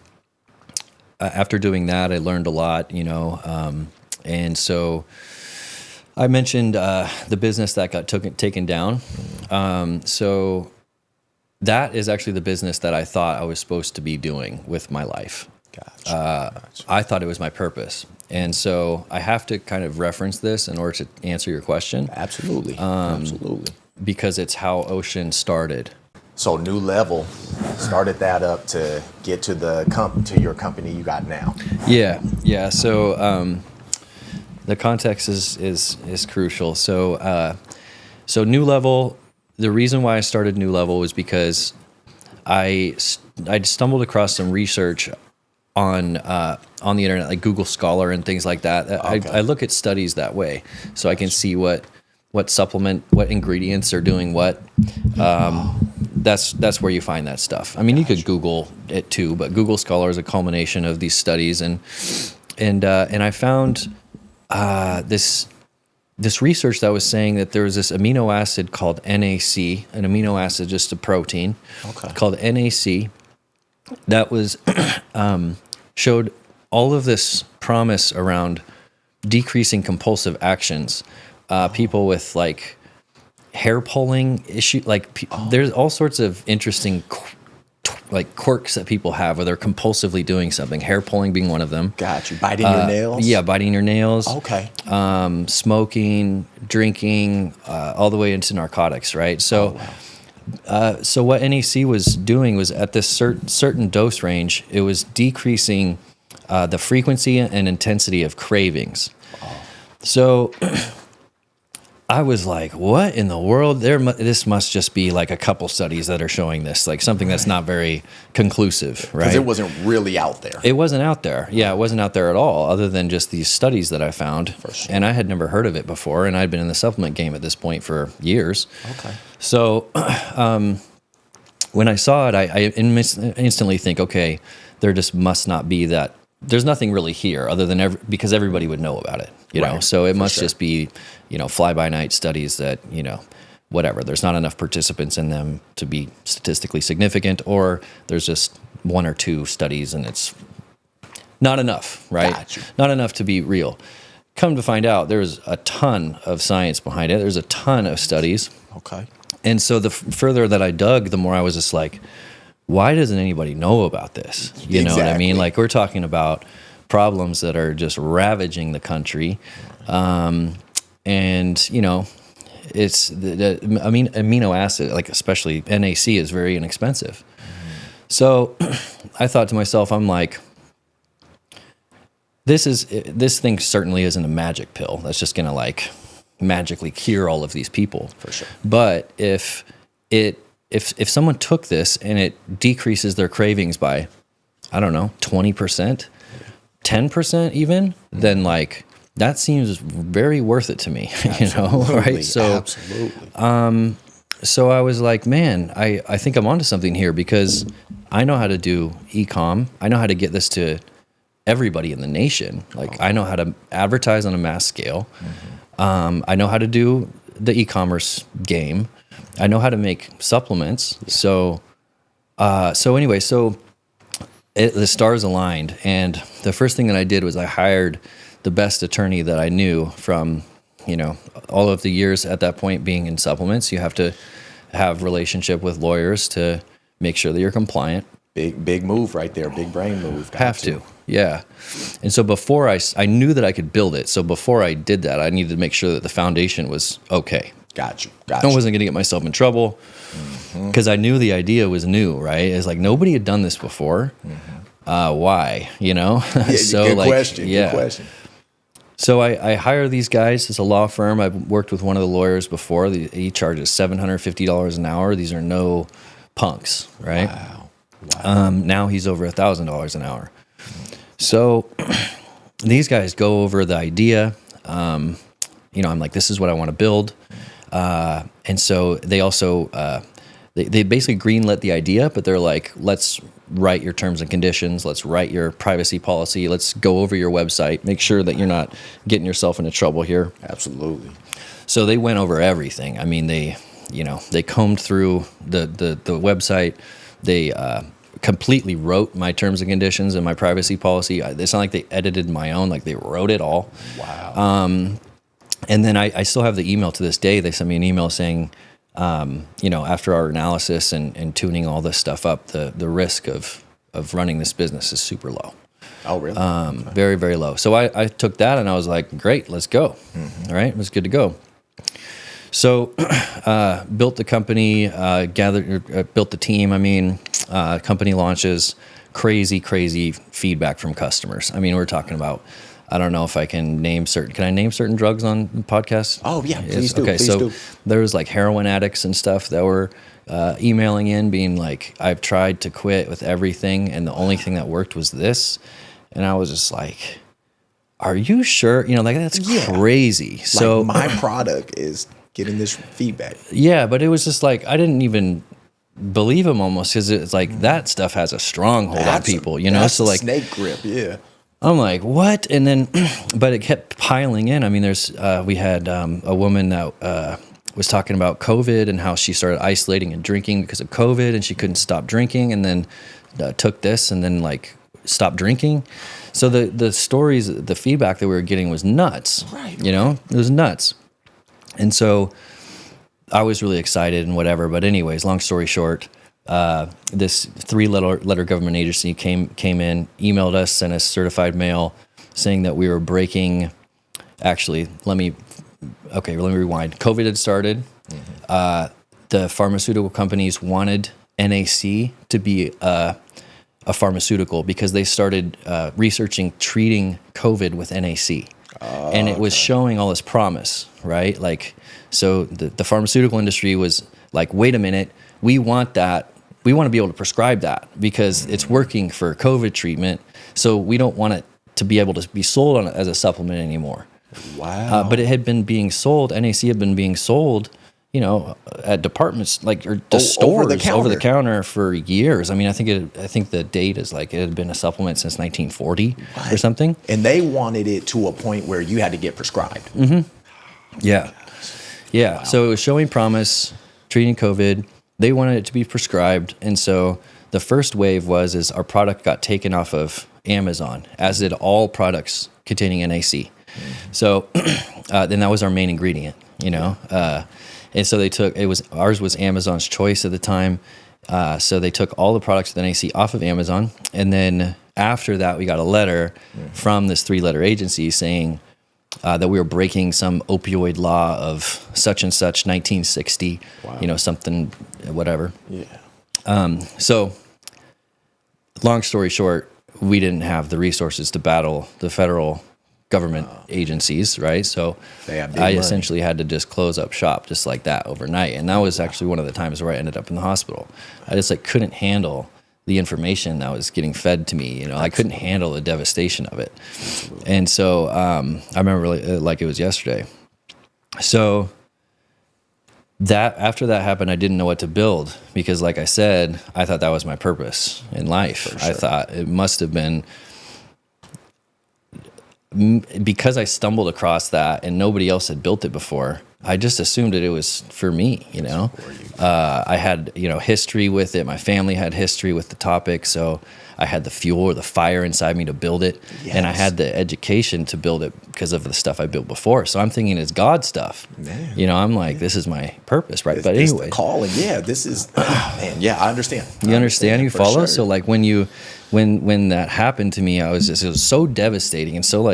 after doing that, I learned a lot, and so I mentioned the business that got taken down. So that is actually the business that I thought I was supposed to be doing with my life. Gotcha. I thought it was my purpose. And so I have to kind of reference this in order to answer your question. Absolutely. Absolutely. Because it's how Ocean started. So New Level started that up to get to to your company you got now. Yeah. So the context is crucial. So New Level. The reason why I started New Level was because I stumbled across some research on the internet, like Google Scholar and things like that. Okay. I look at studies that way, so I can see what ingredients are doing what. That's where you find that stuff. You could Google it too, but Google Scholar is a culmination of these studies, and I found this research that was saying that there was this amino acid called NAC, an amino acid, just a protein, called NAC, that was showed all of this promise around decreasing compulsive actions. People with like hair pulling issue, there's all sorts of interesting quirks that people have where they're compulsively doing something. Hair pulling being one of them. Got you. Biting your nails? Yeah, biting your nails. Okay. Smoking, drinking, all the way into narcotics, right? So, so what NEC was doing was at this certain dose range, it was decreasing the frequency and intensity of cravings. So I was like, what in the world? This must just be like a couple studies that are showing this, like something that's not very conclusive, right? Because it wasn't really out there. It wasn't out there. Yeah, it wasn't out there at all, other than just these studies that I found. For sure. And I had never heard of it before, and I'd been in the supplement game at this point for years. Okay. So when I saw it, I instantly think, okay, there just must not be that. There's nothing really here other than because everybody would know about it, you know? So it must just be, fly-by-night studies that, whatever. There's not enough participants in them to be statistically significant, or there's just one or two studies and it's not enough, right? Gotcha. Not enough to be real. Come to find out, there's a ton of science behind it. There's a ton of studies. Okay. And so the further that I dug, the more I was just like, why doesn't anybody know about this? You know what I mean? Exactly. Like, we're talking about problems that are just ravaging the country. And, you know, it's amino acid, like especially NAC, is very inexpensive. So I thought to myself, I'm like, this thing certainly isn't a magic pill that's just gonna like magically cure all of these people. For sure. But if someone took this and it decreases their cravings by, I don't know, 20%, 10% even, then like that seems very worth it to me. You know, right? So Absolutely. so I was like, man, I think I'm onto something here, because I know how to do e-com. I know how to get this to everybody in the nation. Like, I know how to advertise on a mass scale. I know how to do the e-commerce game. I know how to make supplements. So anyway, the stars aligned, and the first thing that I did was I hired the best attorney that I knew from, you know, all of the years at that point being in supplements. You have to have relationship with lawyers to make sure that you're compliant. Big move right there. Big brain move. Have to. Yeah. And so before I knew that I could build it. So before I did that, I needed to make sure that the foundation was okay. Got you. I wasn't going to get myself in trouble, because I knew the idea was new, right? It's like nobody had done this before. Why? You know? So good like, question. yeah. Good question. So I hire these guys. It's a law firm. I've worked with one of the lawyers before. He charges $750 an hour. These are no punks, right? Wow. Now he's over $1,000 an hour. So these guys go over the idea. You know, I'm like, this is what I want to build. And so they also, they basically greenlit the idea, but they're like, let's write your terms and conditions. Let's write your privacy policy. Let's go over your website. Make sure that you're not getting yourself into trouble here. Absolutely. So they went over everything. I mean, they combed through the website. They completely wrote my terms and conditions and my privacy policy. It's not like they edited my own, like they wrote it all. Wow. And then I still have the email to this day. They sent me an email saying, you know, after our analysis and tuning all this stuff up, the risk of running this business is super low. Oh, really? Very, very low. So I took that and I was like, great, let's go. All right, it was good to go. So built the company, built the team. I mean, company launches, crazy feedback from customers. I mean, we're talking about, I don't know if I can name can I name certain drugs on the podcast? Oh, yeah, please do. Okay, Please so do. there was like heroin addicts and stuff that were emailing in being like, I've tried to quit with everything, and the only thing that worked was this. And I was just like, are you sure? You know, like, that's crazy. So my product is getting this feedback. Yeah, but it was just like, I didn't even believe him almost, because it's like that stuff has a stronghold on people, you know? That's So like, snake grip, yeah. I'm like, what? And then, but it kept piling in. I mean, we had a woman that was talking about COVID and how she started isolating and drinking because of COVID, and she couldn't stop drinking, and then took this and then like stopped drinking. So the stories, the feedback that we were getting was nuts. Right. You know, it was nuts. And so I was really excited and whatever. But anyways, long story short, this 3-letter government agency came in, emailed us, sent us certified mail saying that we were breaking. Actually, let me rewind. COVID had started. The pharmaceutical companies wanted NAC to be a pharmaceutical because they started researching treating COVID with NAC. And it was showing all this promise, right? Like, so the pharmaceutical industry was like, wait a minute, we want that. We want to be able to prescribe that because it's working for COVID treatment. So we don't want it to be able to be sold as a supplement anymore. Wow. But it had been being sold, NAC had been being sold, you know, at departments or stores over the counter for years. I mean, I think the date is like it had been a supplement since 1940 or something. And they wanted it to a point where you had to get prescribed. Yeah. Yeah. Wow. So it was showing promise, treating COVID. They wanted it to be prescribed. And so the first wave is our product got taken off of Amazon, as did all products containing NAC. So then that was our main ingredient, you know. And so ours was Amazon's choice at the time. So they took all the products with NAC off of Amazon. And then after that, we got a letter from this 3-letter agency saying that we were breaking some opioid law of such and such 1960, something, whatever. Yeah. So long story short, we didn't have the resources to battle the federal government agencies, right? So I essentially had to just close up shop just like that overnight. And that was actually one of the times where I ended up in the hospital. I just couldn't handle the information that was getting fed to me. I couldn't handle the devastation of it. Absolutely. And so I remember like it was yesterday. So that after that happened, I didn't know what to build because, like I said, I thought that was my purpose in life. Sure. I thought it must have been because I stumbled across that and nobody else had built it before. I just assumed that it was for me, I had, history with it. My family had history with the topic. So I had the fuel or the fire inside me to build it. Yes. And I had the education to build it because of the stuff I built before. So I'm thinking it's God stuff. Man. I'm like, this is my purpose, right? But anyway. The calling. Yeah, this is, man. Yeah, I understand. You understand? You follow? Sure. So like when that happened to me, it was so devastating and so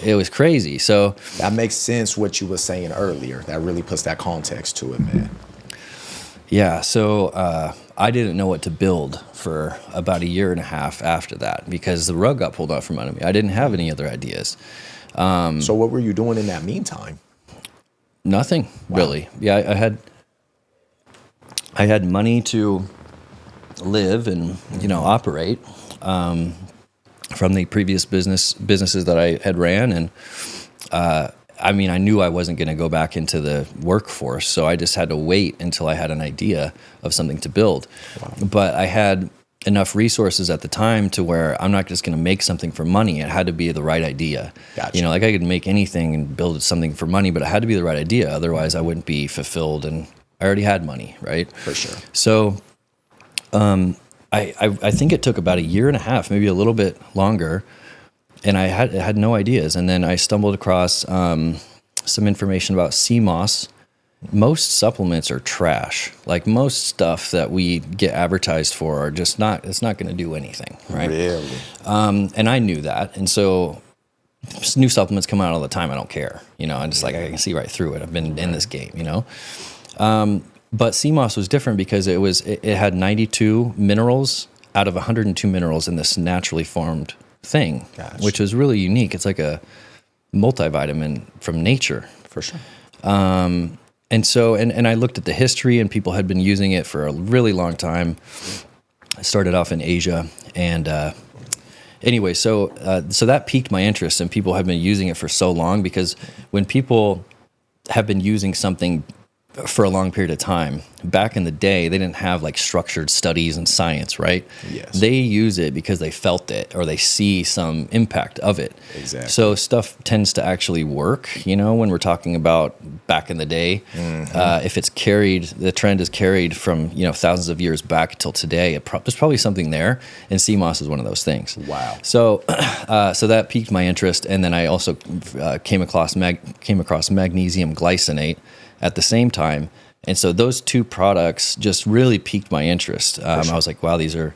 it was crazy. So that makes sense what you were saying earlier. That really puts that context to it, man. Yeah. So I didn't know what to build for about a year and a half after that because the rug got pulled out from under me. I didn't have any other ideas. So what were you doing in that meantime? Nothing really. Yeah, I had money to live and operate from the previous businesses that I had ran, and I knew I wasn't going to go back into the workforce, so I just had to wait until I had an idea of something to build. Wow. But I had enough resources at the time to where I'm not just going to make something for money. It had to be the right idea. Gotcha. I could make anything and build something for money, but it had to be the right idea. Otherwise, I wouldn't be fulfilled, and I already had money, right? For sure. So I think it took about a year and a half, maybe a little bit longer, and I had no ideas. And then I stumbled across some information about sea moss. Most supplements are trash. Like most stuff that we get advertised for are just it's not going to do anything, right? Really? And I knew that. And so new supplements come out all the time. I don't care. I'm just I can see right through it. I've been in this game, But sea moss was different because it had 92 minerals out of 102 minerals in this naturally formed thing, gotcha. Which was really unique. It's like a multivitamin from nature. For sure. And so, and I looked at the history, and people had been using it for a really long time. I started off in Asia, and anyway, so that piqued my interest, and people have been using it for so long because when people have been using something for a long period of time, back in the day, they didn't have structured studies and science, right? Yes. They use it because they felt it or they see some impact of it. Exactly. So stuff tends to actually work, when we're talking about back in the day. Mm-hmm. If it's carried, the trend is carried from, thousands of years back till today, there's probably something there, and sea moss is one of those things. Wow. So so that piqued my interest, and then I also came across magnesium glycinate at the same time. And so those two products just really piqued my interest. Sure. I was like, wow, these are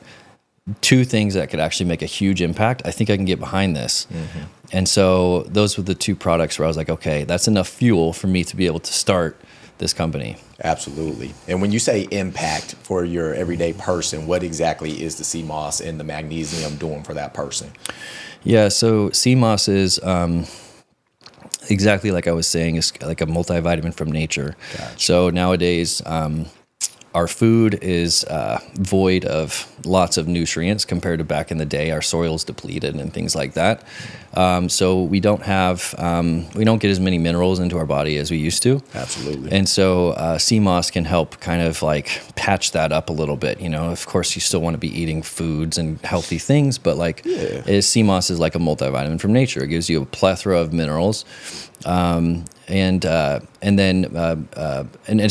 two things that could actually make a huge impact. I think I can get behind this. Mm-hmm. And so those were the two products where I was like, okay, that's enough fuel for me to be able to start this company. Absolutely. And when you say impact for your everyday person, what exactly is the sea moss and the magnesium doing for that person? Yeah, so sea moss is exactly like I was saying, is like a multivitamin from nature. Gotcha. So nowadays, our food is void of lots of nutrients compared to back in the day. Our soil's depleted and things like that. So we don't get as many minerals into our body as we used to. Absolutely. And so sea moss can help kind of patch that up a little bit. Of course, you still want to be eating foods and healthy things, but sea moss is like a multivitamin from nature. It gives you a plethora of minerals. And as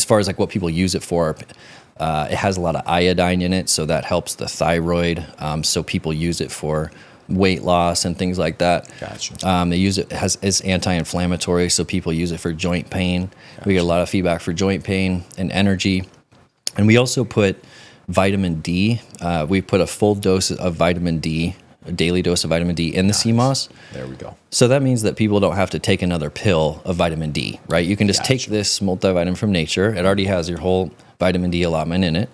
far as what people use it for, it has a lot of iodine in it, so that helps the thyroid. So people use it for weight loss and things like that. Gotcha. They use it as anti-inflammatory, so people use it for joint pain. Gotcha. We get a lot of feedback for joint pain and energy. And we also put vitamin D. We put a full dose of vitamin D, a daily dose of vitamin D in the sea moss. There we go. So that means that people don't have to take another pill of vitamin D, right? You can just take this multivitamin from nature. It already has your whole vitamin D allotment in it,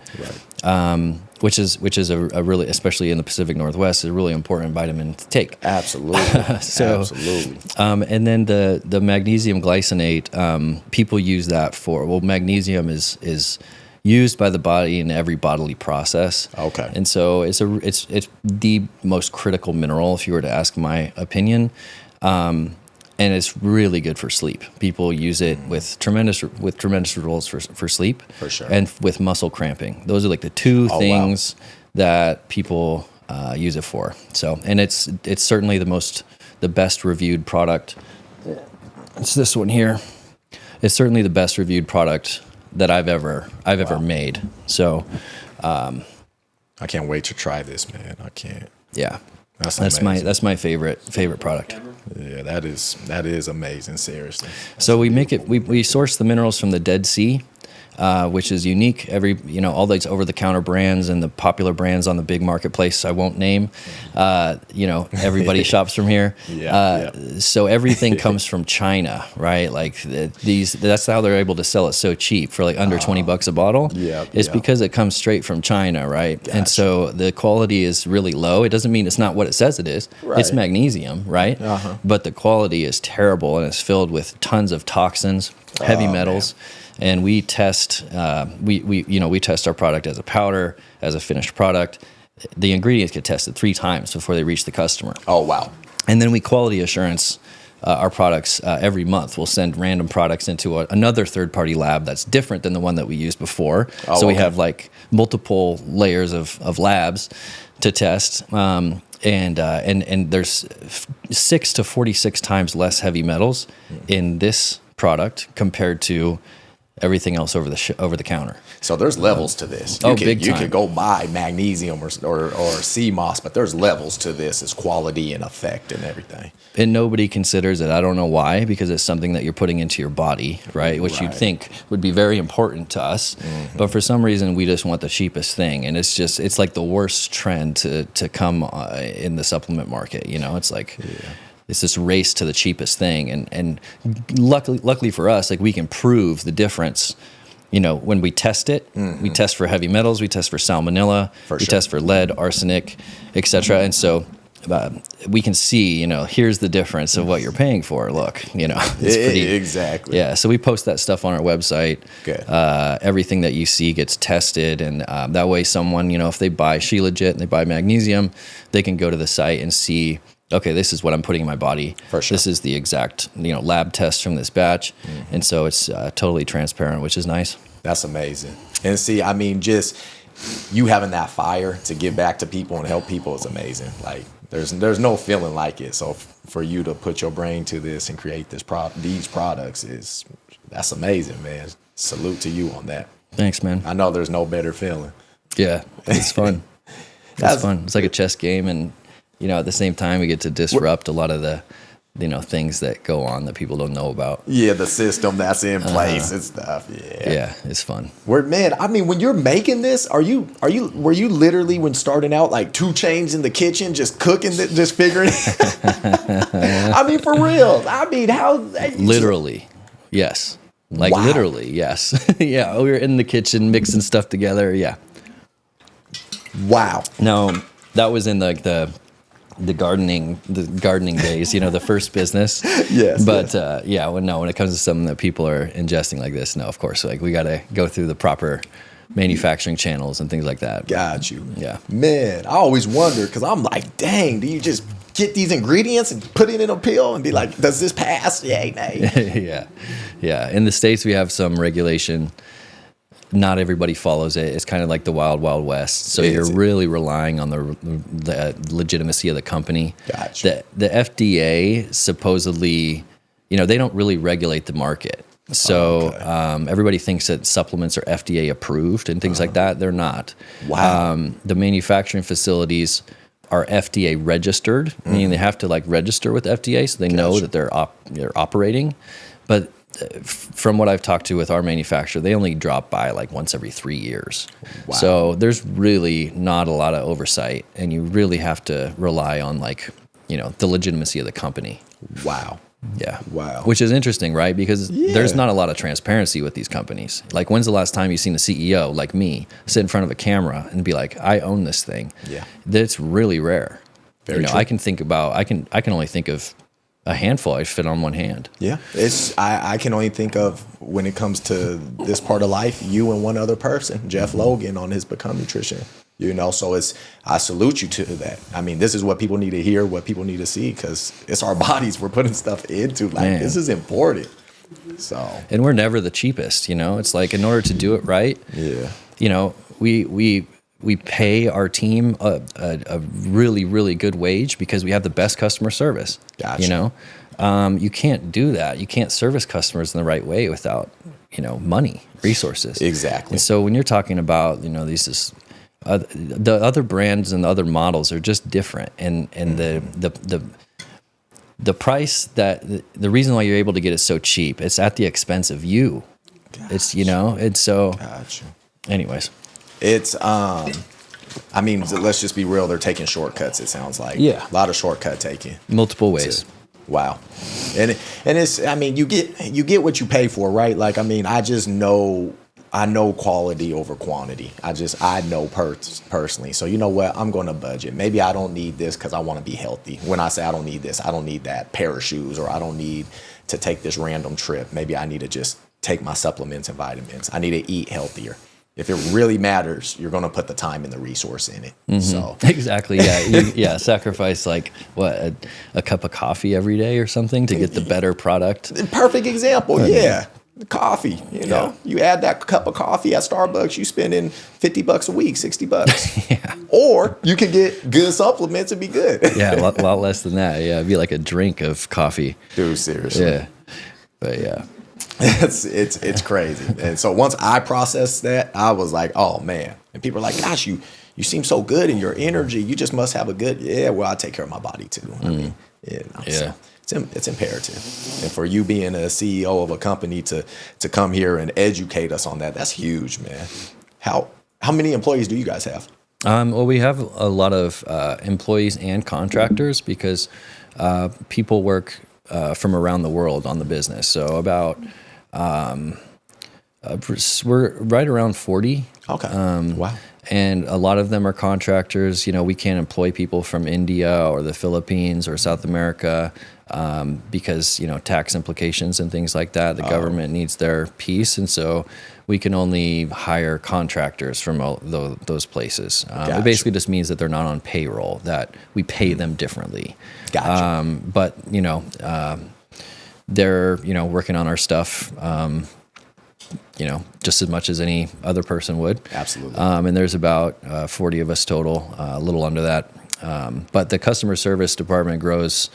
which is a really, especially in the Pacific Northwest, a really important vitamin to take. Absolutely. Absolutely. And then the magnesium glycinate, people use that for, well, magnesium is used by the body in every bodily process. Okay. And so it's the most critical mineral, if you were to ask my opinion. And it's really good for sleep. People use it with tremendous results for sleep. For sure. And with muscle cramping. Those are like the two things that people use it for. So, and it's certainly the best reviewed product. It's this one here. It's certainly the best reviewed product that I've ever made. So, I can't wait to try this, man. I can't. Yeah. That's my favorite product. Yeah, that is amazing. Seriously. So we source the minerals from the Dead Sea, which is unique. All these over-the-counter brands and the popular brands on the big marketplace I won't name. Everybody shops from here. So everything comes from China, right? Like that's how they're able to sell it so cheap for like under $20 a bottle. It's because it comes straight from China, right? Gotcha. And so the quality is really low. It doesn't mean it's not what it says it is. Right. It's magnesium, right? But the quality is terrible, and it's filled with tons of toxins, heavy metals. Man. And we test, we test our product as a powder, as a finished product. The ingredients get tested 3 times before they reach the customer. Oh, wow. And then we quality assurance our products every month. We'll send random products into another third-party lab that's different than the one that we used before. So we have like multiple layers of labs to test. And there's 6 to 46 times less heavy metals in this product compared to everything else over the counter. So there's levels to this. Big time. You can go buy magnesium or sea moss, but there's levels to this. It's quality and effect and everything. And nobody considers it. I don't know why, because it's something that you're putting into your body, right? Which you'd think would be very important to us. Mm-hmm. But for some reason, we just want the cheapest thing. And it's like the worst trend to come in the supplement market. It's like... Yeah. It's this race to the cheapest thing, and luckily for us, like we can prove the difference. When we test it, we test for heavy metals, we test for salmonella, we test for lead, arsenic, etc. And so we can see, here's the difference of what you're paying for. Look, it's pretty exactly. Yeah, so we post that stuff on our website. Good. Everything that you see gets tested, and that way, someone, if they buy She Legit and they buy magnesium, they can go to the site and see. Okay, this is what I'm putting in my body. For sure. This is the exact, lab test from this batch. Mm-hmm. And so it's totally transparent, which is nice. That's amazing. And see, I mean, just you having that fire to give back to people and help people is amazing. Like there's no feeling like it. So for you to put your brain to this and create these products that's amazing, man. Salute to you on that. Thanks, man. I know there's no better feeling. Yeah, it's fun. It's fun. It's like a chess game, and at the same time, we get to disrupt a lot of the, things that go on that people don't know about. Yeah, the system that's in place and stuff. Yeah. Yeah, it's fun. Man, I mean, when you're making this, were you literally, when starting out, like 2 Chainz in the kitchen, just cooking, just figuring? I mean, for real. I mean, how? Literally, yes. Like literally, yes. Yeah, we were in the kitchen mixing stuff together. Yeah. Wow. No, that was in the gardening days, the first business. Yes. But when it comes to something that people are ingesting like this, no, of course, like we got to go through the proper manufacturing channels and things like that. Got you. Yeah. Man, I always wonder, because I'm like, dang, do you just get these ingredients and put it in a pill and be like, does this pass? Yay, nay. Yeah. Yeah. In the States, we have some regulation. Not everybody follows it. It's kind of like the wild, wild west. So you're really relying on the legitimacy of the company. Gotcha. The FDA supposedly, they don't really regulate the market. So everybody thinks that supplements are FDA approved and things like that. They're not. Wow. The manufacturing facilities are FDA registered, meaning they have to register with FDA so they know that they're operating. But from what I've talked to with our manufacturer, they only drop by like once every 3 years. Wow. So there's really not a lot of oversight, and you really have to rely on like, the legitimacy of the company. Wow. Yeah. Wow. Which is interesting, right? Because there's not a lot of transparency with these companies. Like, when's the last time you've seen a CEO like me sit in front of a camera and be like, I own this thing? Yeah. That's really rare. Very true. I can only think of a handful I fit on one hand. Yeah. I can only think of, when it comes to this part of life, you and one other person, Jeff Logan, on his Become Nutrition. So I salute you to that. I mean, this is what people need to hear, what people need to see, because it's our bodies we're putting stuff into. Like, Man. This is important. So, and we're never the cheapest. It's like, in order to do it right. Yeah. We pay our team a really, really good wage because we have the best customer service. Gotcha. You can't do that. You can't service customers in the right way without, money, resources. Exactly. And so when you're talking about, the other brands and the other models are just different, and the price the reason why you're able to get it so cheap, it's at the expense of you. Gotcha. It's so. Gotcha. Anyways. It's let's just be real. They're taking shortcuts. It sounds like a lot of shortcut taking, multiple ways. Wow, and it's you get what you pay for, right? Like I know quality over quantity. I know personally. So you know what? I'm going to budget. Maybe I don't need this because I want to be healthy. When I say I don't need this, I don't need that pair of shoes, or I don't need to take this random trip. Maybe I need to just take my supplements and vitamins. I need to eat healthier. If it really matters, you're going to put the time and the resource in it. Mm-hmm. So exactly, yeah, sacrifice like what a cup of coffee every day or something to get the better product. Perfect example, yeah. Coffee, you add that cup of coffee at Starbucks, you spending $50 a week, $60. Yeah. Or you can get good supplements and be good. Yeah, a lot less than that. Yeah, it'd be like a drink of coffee. Dude, seriously. Yeah, but yeah. It's crazy. And so once I processed that, I was like, oh man. And people are like, gosh, you seem so good in your energy. You just must have a good, well, I take care of my body too. I mean, so it's imperative. And for you being a CEO of a company to come here and educate us on that, that's huge, man. How many employees do you guys have? Well, we have a lot of employees and contractors because people work from around the world on the business. So about we're right around 40. Okay. Wow. And a lot of them are contractors. We can't employ people from India or the Philippines or South America because, tax implications and things like that. The government needs their piece. And so we can only hire contractors from those places. Gotcha. It basically just means that they're not on payroll, that we pay them differently. Gotcha. But, they're, working on our stuff, just as much as any other person would. Absolutely. And there's about 40 of us total, a little under that. But the customer service department grows,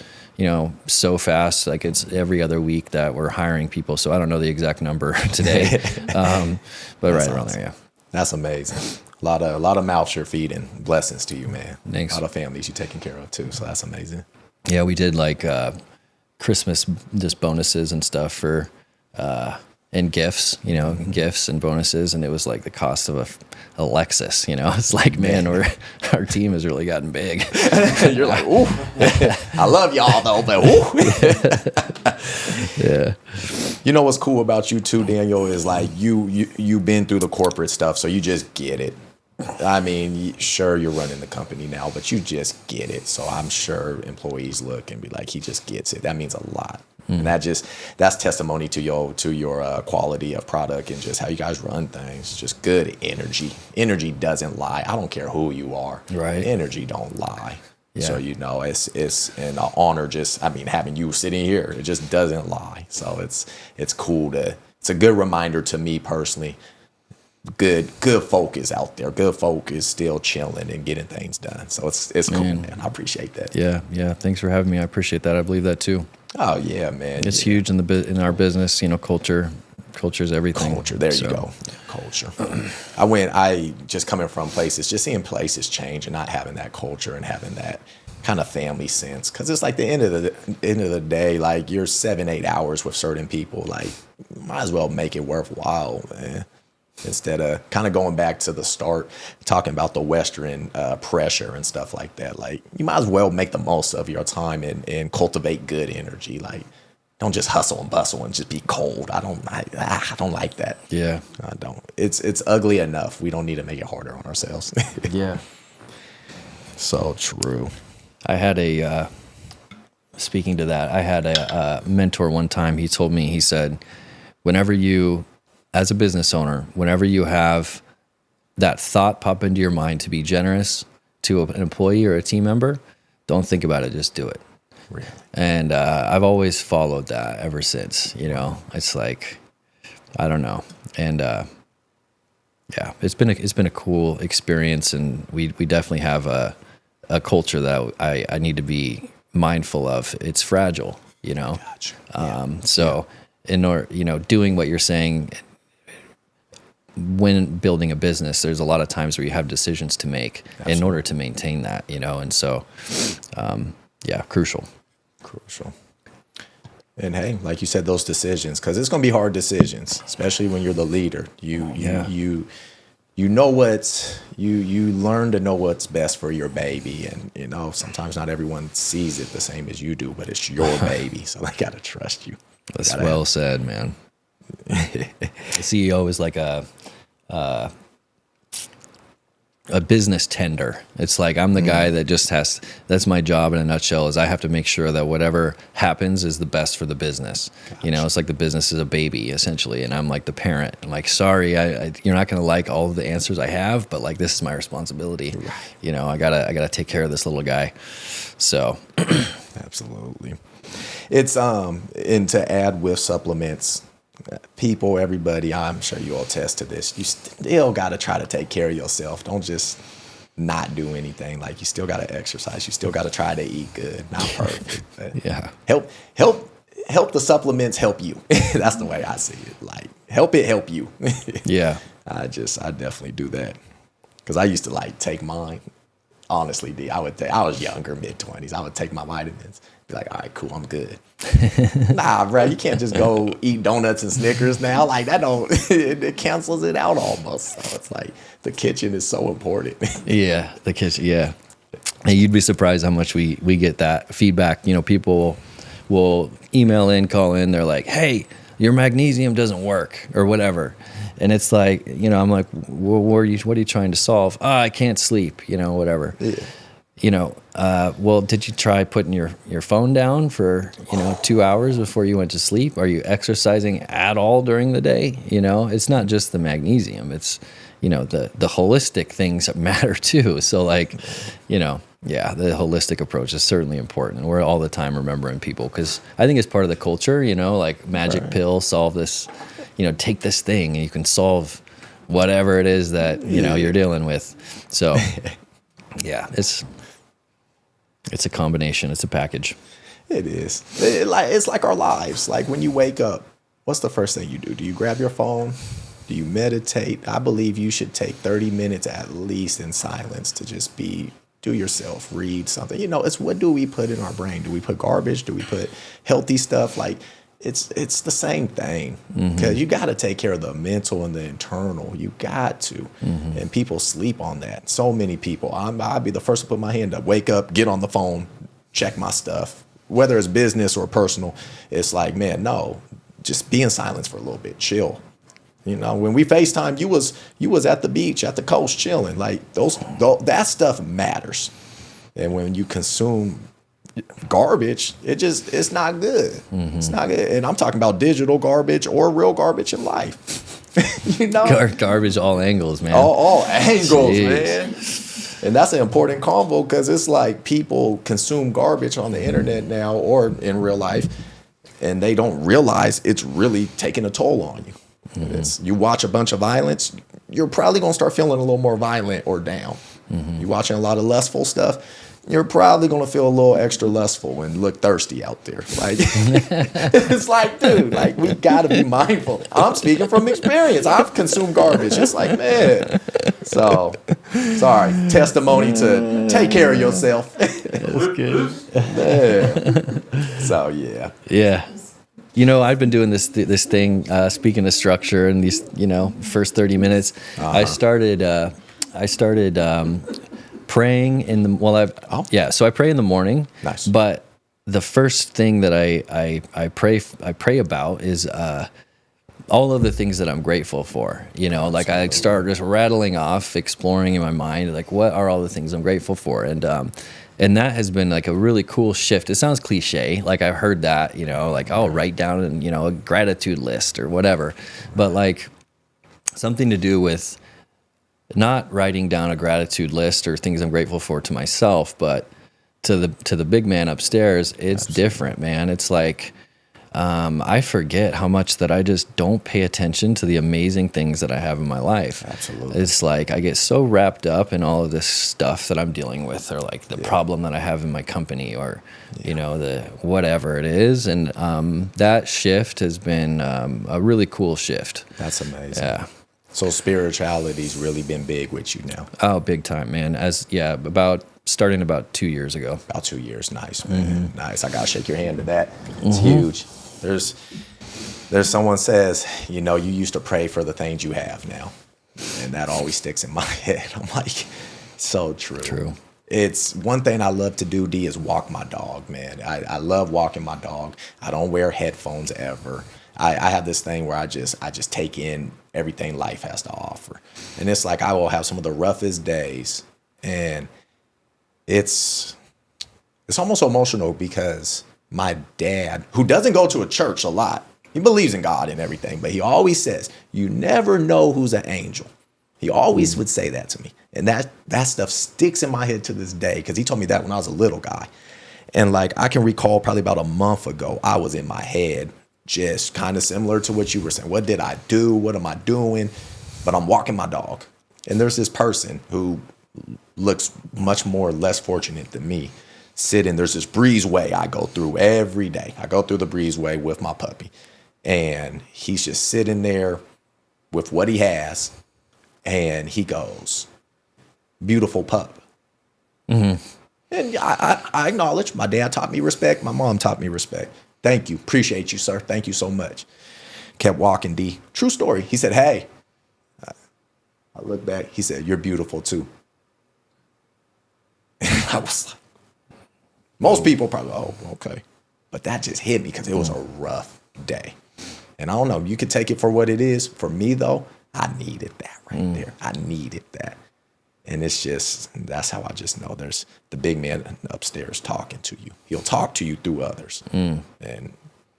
so fast. Like it's every other week that we're hiring people. So I don't know the exact number today, but right around there, yeah. That's amazing. A lot of mouths you're feeding. Blessings to you, man. Thanks. A lot of families you're taking care of too. So that's amazing. Yeah, we did like Christmas just bonuses and stuff for and gifts, gifts and bonuses, and it was like the cost of a Lexus. It's like, man, our team has really gotten big. You're like, ooh, I love y'all though, but ooh. Yeah. You know what's cool about you too, Daniel, is like you've been through the corporate stuff, so you just get it. I mean, sure, you're running the company now, but you just get it. So I'm sure employees look and be like, he just gets it. That means a lot. And that's testimony to your quality of product and just how you guys run things. Just good energy. Energy doesn't lie. I don't care who you are. Right. Energy don't lie. Yeah. So it's an honor. Having you sitting here, it just doesn't lie. So it's cool it's a good reminder to me personally. Good folk is out there. Good folk is still chilling and getting things done. So it's cool, man. I appreciate that. Yeah. Thanks for having me. I appreciate that. I believe that too. Oh yeah, man. It's huge in our business. Culture is everything. Culture. There you go. Culture. I just coming from places, just seeing places change and not having that culture and having that kind of family sense. Because it's like the end of the day, like you're 7-8 hours with certain people. Like might as well make it worthwhile, man. Instead of kind of going back to the start, talking about the Western pressure and stuff like that. Like, you might as well make the most of your time and cultivate good energy. Like, don't just hustle and bustle and just be cold. I don't like that. Yeah. I don't. It's ugly enough. We don't need to make it harder on ourselves. Yeah. So true. I had speaking to that, I had a mentor one time. He told me, he said, whenever you, as a business owner, whenever you have that thought pop into your mind to be generous to an employee or a team member, don't think about it, just do it. Really? And I've always followed that ever since. You know, it's like, I don't know. And yeah, it's been a cool experience, and we definitely have a culture that I need to be mindful of. It's fragile, you know. Gotcha. So in order, you know, doing what you're saying, when building a business, there's a lot of times where you have decisions to make in order to maintain that, you know, and so, yeah, crucial. And hey, like you said, those decisions, because it's going to be hard decisions, especially when you're the leader. You know you learn to know what's best for your baby, and you know sometimes not everyone sees it the same as you do, but it's your baby, so I gotta trust you. That's well said, man. The CEO is like a business tender. It's like I'm the guy that just that's my job in a nutshell, is I have to make sure that whatever happens is the best for the business. Gotcha. You know, it's like the business is a baby essentially, and I'm like the parent. I'm like, sorry, you're not going to like all of the answers I have, but like this is my responsibility. Right. You know, I gotta take care of this little guy. So absolutely. It's and to add with supplements, people, everybody, I'm sure you all attest to this. You still got to try to take care of yourself. Don't just not do anything. Like, you still got to exercise. You still got to try to eat good. Not perfect. But yeah. Help the supplements help you. That's the way I see it. Like, help it help you. Yeah. I definitely do that. Because I used to like take mine. Honestly, D, I was younger, mid-20s. I would take my vitamins. Be like, all right, cool, I'm good. Nah, bro, you can't just go eat donuts and Snickers now. Like, that it cancels it out almost. So it's like the kitchen is so important. Yeah, the kitchen. Yeah, and you'd be surprised how much we get that feedback. You know, people will email in, call in. They're like, hey, your magnesium doesn't work or whatever. And it's like, you know, I'm like, what are you trying to solve? Oh, I can't sleep, you know, whatever. Yeah. You know, well, did you try putting your phone down for, 2 hours before you went to sleep? Are you exercising at all during the day? You know, it's not just the magnesium. It's, the holistic things that matter too. So like, yeah, the holistic approach is certainly important. And we're all the time remembering people, because I think it's part of the culture, like magic pill, solve this, take this thing and you can solve whatever it is that, you're dealing with. So yeah, it's a combination. It's a package. It is. It's like our lives. Like, when you wake up, what's the first thing you do? Do you grab your phone? Do you meditate? I believe you should take 30 minutes at least in silence to just do yourself, read something. It's what do we put in our brain? Do we put garbage? Do we put healthy stuff? Like, it's the same thing, because you got to take care of the mental and the internal. You got to, and people sleep on that. So many people. I'd be the first to put my hand up. Wake up, get on the phone, check my stuff, whether it's business or personal. It's like, man, no, just be in silence for a little bit, chill. When we FaceTime, you was at the beach, at the coast, chilling. Like, that stuff matters. And when you consume garbage, it's not good. It's not good. And I'm talking about digital garbage or real garbage in life. Garbage all angles, man. All angles, man. And that's an important combo, because it's like people consume garbage on the internet now or in real life, and they don't realize it's really taking a toll on you. You watch a bunch of violence, you're probably going to start feeling a little more violent or down. You're watching a lot of lustful stuff, you're probably going to feel a little extra lustful and look thirsty out there. Like, it's like, dude, like, we got to be mindful. I'm speaking from experience. I've consumed garbage. It's like, man. So, sorry. Testimony to take care of yourself. That's good. Man. So, yeah. Yeah. I've been doing this thing. Speaking of structure and these, first 30 minutes, I started praying in the So I pray in the morning. Nice. But the first thing that I pray about is all of the things that I'm grateful for. Like I start just rattling off, exploring in my mind, like what are all the things I'm grateful for, and that has been like a really cool shift. It sounds cliche, like I've heard that, like write down a gratitude list or whatever, but like something to do with not writing down a gratitude list or things I'm grateful for to myself, but to the big man upstairs. It's different, man. It's like I forget how much that I just don't pay attention to the amazing things that I have in my life. Absolutely. It's like I get so wrapped up in all of this stuff that I'm dealing with, or like the problem that I have in my company, or the whatever it is, and that shift has been a really cool shift. That's amazing. Yeah. So spirituality's really been big with you now. Oh, big time, man. Starting about 2 years ago. About 2 years. Nice, man. Mm-hmm. Nice. I gotta shake your hand to that. It's huge. There's someone says, you used to pray for the things you have now. And that always sticks in my head. I'm like, so true. True. It's one thing I love to do, D, is walk my dog, man. I love walking my dog. I don't wear headphones ever. I have this thing where I just take in everything life has to offer. And it's like I will have some of the roughest days. And it's almost emotional because my dad, who doesn't go to a church a lot, he believes in God and everything, but he always says, you never know who's an angel. He always would say that to me. And that stuff sticks in my head to this day, because he told me that when I was a little guy. And like I can recall probably about a month ago, I was in my head just kind of similar to what you were saying. What did I do? What am I doing? But I'm walking my dog. And there's this person who looks much more less fortunate than me. There's this breezeway I go through every day. I go through the breezeway with my puppy, and he's just sitting there with what he has, and he goes, beautiful pup. Mm-hmm. And I acknowledge my dad taught me respect. My mom taught me respect. Thank you. Appreciate you, sir. Thank you so much. Kept walking, D. True story. He said, hey, I look back. He said, you're beautiful too. And I was like, most people probably, oh, okay. But that just hit me because it was a rough day. And I don't know, you could take it for what it is. For me, though, I needed that right there. I needed that. And it's just, that's how I just know there's the big man upstairs talking to you. He'll talk to you through others. And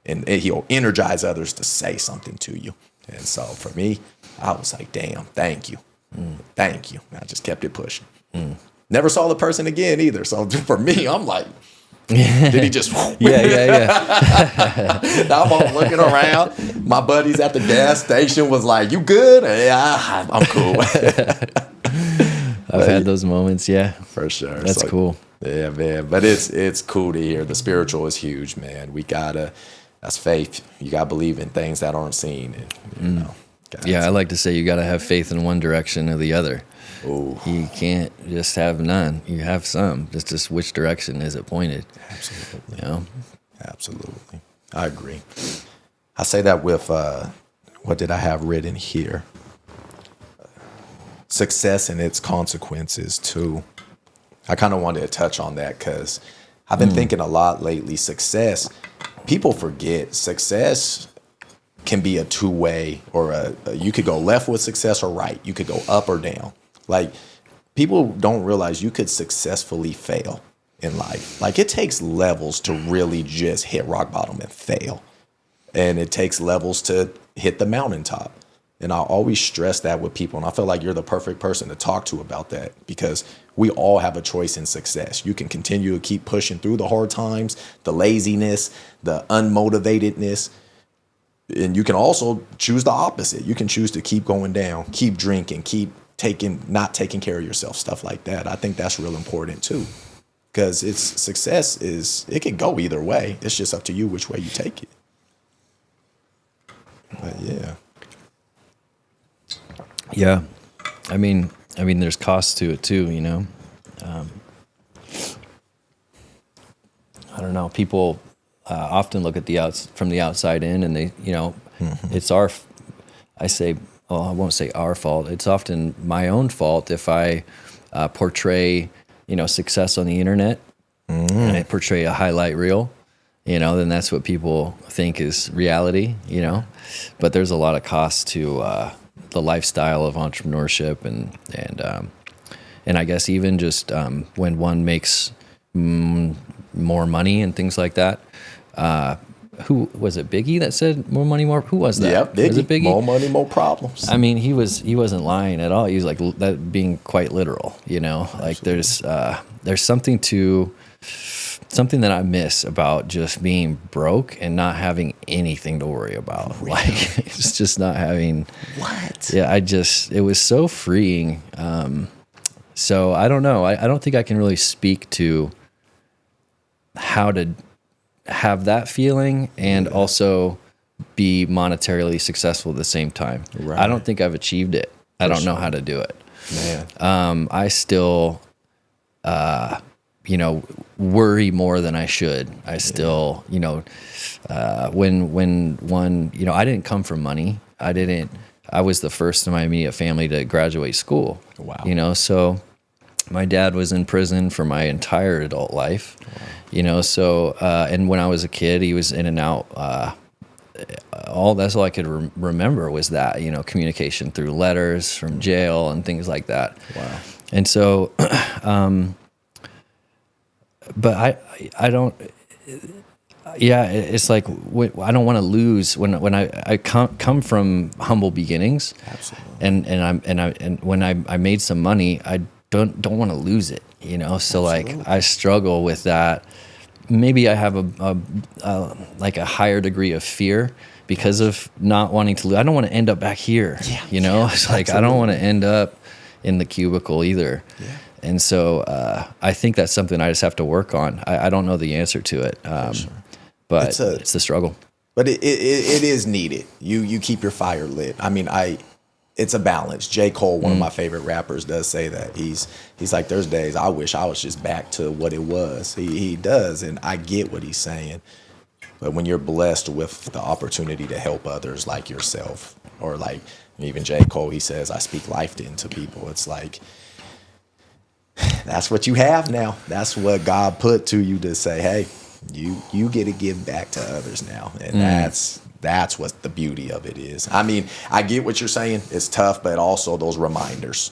he'll energize others to say something to you. And so for me, I was like, damn, thank you. Thank you. And I just kept it pushing. Never saw the person again either. So for me, I'm like, did he just? Yeah. Now I'm looking around. My buddies at the gas station was like, you good? Yeah, I'm cool. I've had those moments. Yeah, for sure. That's cool. Yeah, man. But it's cool to hear. The spiritual is huge, man. That's faith. You gotta believe in things that aren't seen. And, I like to say you gotta have faith in one direction or the other. Ooh. You can't just have none. You have some. It's just which direction is it pointed? Absolutely. Absolutely. I agree. I say that with, what did I have written here? Success and its consequences too. I kind of wanted to touch on that because I've been thinking a lot lately. Success, people forget success can be a two-way, or you could go left with success or right. You could go up or down. Like, people don't realize you could successfully fail in life. Like, it takes levels to really just hit rock bottom and fail. And it takes levels to hit the mountaintop. And I always stress that with people. And I feel like you're the perfect person to talk to about that, because we all have a choice in success. You can continue to keep pushing through the hard times, the laziness, the unmotivatedness. And you can also choose the opposite. You can choose to keep going down, keep drinking, keep not taking care of yourself, stuff like that. I think that's real important too, because it can go either way. It's just up to you which way you take it. But yeah. Yeah. I mean, there's costs to it too, you know? I don't know. People, often look at from the outside in, and they, it's I won't say our fault. It's often my own fault if I portray, success on the internet, and I portray a highlight reel, then that's what people think is reality, But there's a lot of cost to the lifestyle of entrepreneurship, and I guess even just when one makes more money and things like that. Who was it? Biggie that said more money, more. Who was that? Yeah, Biggie. Was it Biggie? More money, more problems. I mean, he wasn't lying at all. He was like that, being quite literal. Like there's something that I miss about just being broke and not having anything to worry about. Really? Like it's just not having. What? Yeah, it was so freeing. So I don't know. I don't think I can really speak to how to have that feeling and also be monetarily successful at the same time. Right. I don't think I've achieved it. I don't know how to do it. Man. I still, worry more than I should. I still, when one, I didn't come from money. I was the first in my immediate family to graduate school. Wow. So my dad was in prison for my entire adult life. Wow. So, and when I was a kid, he was in and out. That's all I could remember was that, communication through letters from jail and things like that. Wow. And so, but I don't, it's like, I don't want to lose when I come from humble beginnings. Absolutely. And when I made some money, I don't want to lose it, So Absolutely. Like I struggle with that. Maybe I have a higher degree of fear because of not wanting to lose. I don't want to end up back here, It's like I don't want to end up in the cubicle either. Yeah. And so I think that's something I just have to work on. I don't know the answer to it, but it's the struggle. But it is needed. You keep your fire lit. I mean, it's a balance. J. Cole, one of my favorite rappers, does say that. He's like, there's days I wish I was just back to what it was. He does, and I get what he's saying. But when you're blessed with the opportunity to help others like yourself, or like even J. Cole, he says, I speak life into people. It's like, that's what you have now. That's what God put to you to say, hey, you get to give back to others now. And that's what the beauty of it is. I mean, I get what you're saying. It's tough, but also those reminders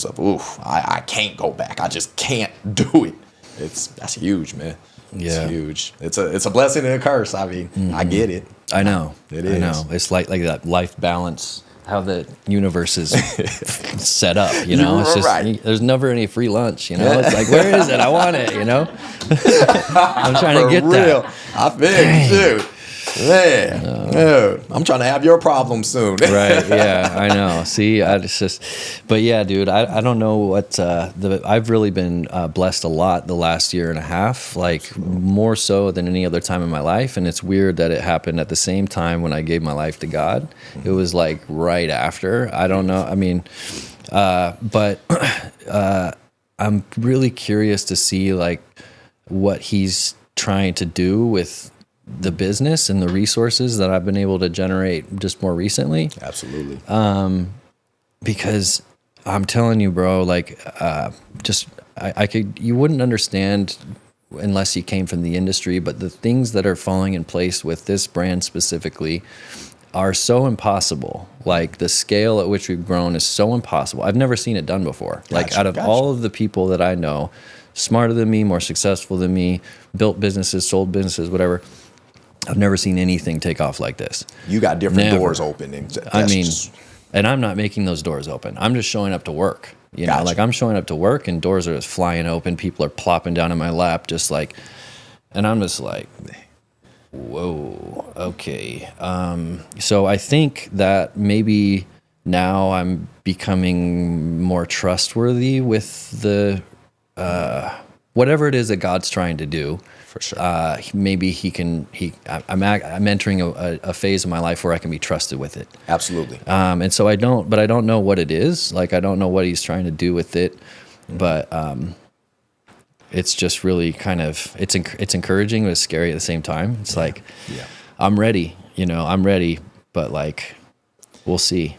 of, oof, I can't go back. I just can't do it. That's huge, man. Yeah. It's huge. It's a blessing and a curse. I mean, I get it. I know. It is. I know. It's like that life balance, how the universe is set up, It's just, right. There's never any free lunch, It's like, where is it? I want it, I'm trying to get real. that. I feel you. Man, I'm trying to have your problem soon. Right, yeah, I know. See, but yeah, dude, I don't know what, I've really been blessed a lot the last year and a half, like more so than any other time in my life. And it's weird that it happened at the same time when I gave my life to God. It was like right after. I don't know. I mean, but I'm really curious to see like what he's trying to do with the business and the resources that I've been able to generate just more recently. Absolutely. Because I'm telling you, bro, like, you wouldn't understand unless you came from the industry, but the things that are falling in place with this brand specifically are so impossible. Like the scale at which we've grown is so impossible. I've never seen it done before. Like out of all of the people that I know, smarter than me, more successful than me, built businesses, sold businesses, whatever, I've never seen anything take off like this. You got different doors open. And I'm not making those doors open. I'm just showing up to work. Like I'm showing up to work and doors are just flying open. People are plopping down in my lap, just like, and I'm just like, whoa, okay. So I think that maybe now I'm becoming more trustworthy with the, whatever it is that God's trying to do. For sure. Maybe I'm entering a phase of my life where I can be trusted with it. Absolutely. And so I don't know what it is. Like, I don't know what he's trying to do with it, but, it's just really kind of, it's encouraging, but it's scary at the same time. It's like, I'm ready, I'm ready, but like, we'll see.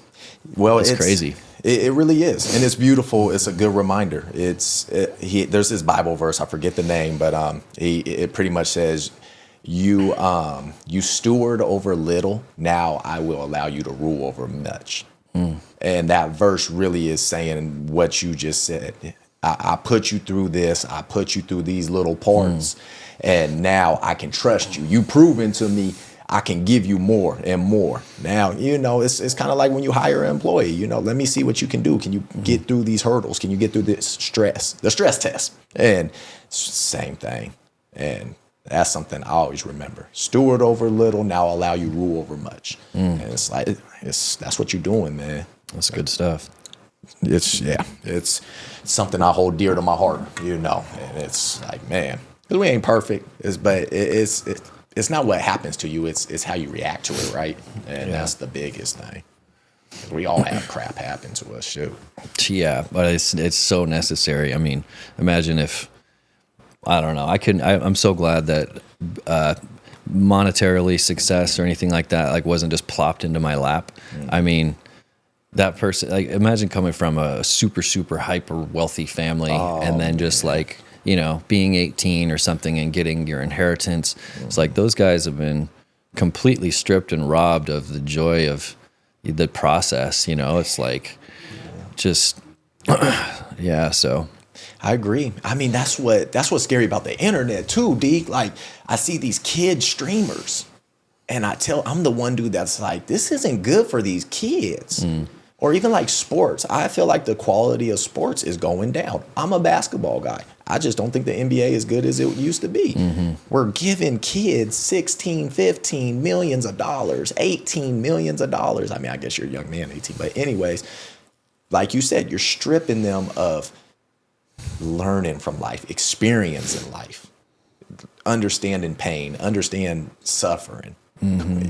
Well, it's crazy. It really is, and it's beautiful. It's a good reminder. There's this Bible verse, I forget the name, but it pretty much says, you steward over little, now I will allow you to rule over much. And that verse really is saying what you just said. I put you through this. I put you through these little parts, and now I can trust you. You've proven to me I can give you more and more. Now, it's kind of like when you hire an employee, let me see what you can do. Can you get through these hurdles? Can you get through the stress test? And same thing. And that's something I always remember. Steward over little, now allow you rule over much. And it's like, that's what you're doing, man. That's good stuff. It's something I hold dear to my heart, and it's like, man, 'cause we ain't perfect, but it's not what happens to you. It's how you react to it, right? And that's the biggest thing. We all have crap happen to us, shoot. Yeah, but it's so necessary. I mean, imagine if, I don't know, I'm so glad that monetarily success or anything like that wasn't just plopped into my lap. I mean, that person, like, imagine coming from a super, super hyper wealthy family and then just like, being 18 or something and getting your inheritance. It's like those guys have been completely stripped and robbed of the joy of the process. It's like just, so. I agree. I mean, that's what's scary about the internet too, Deke. Like, I see these kid streamers and I'm the one dude that's like, this isn't good for these kids. Or even like sports. I feel like the quality of sports is going down. I'm a basketball guy. I just don't think the NBA is good as it used to be. We're giving kids 16, 15 millions of dollars, 18 millions of dollars. I mean, I guess you're a young man, 18. But anyways, like you said, you're stripping them of learning from life, experiencing life, understanding pain, understand suffering,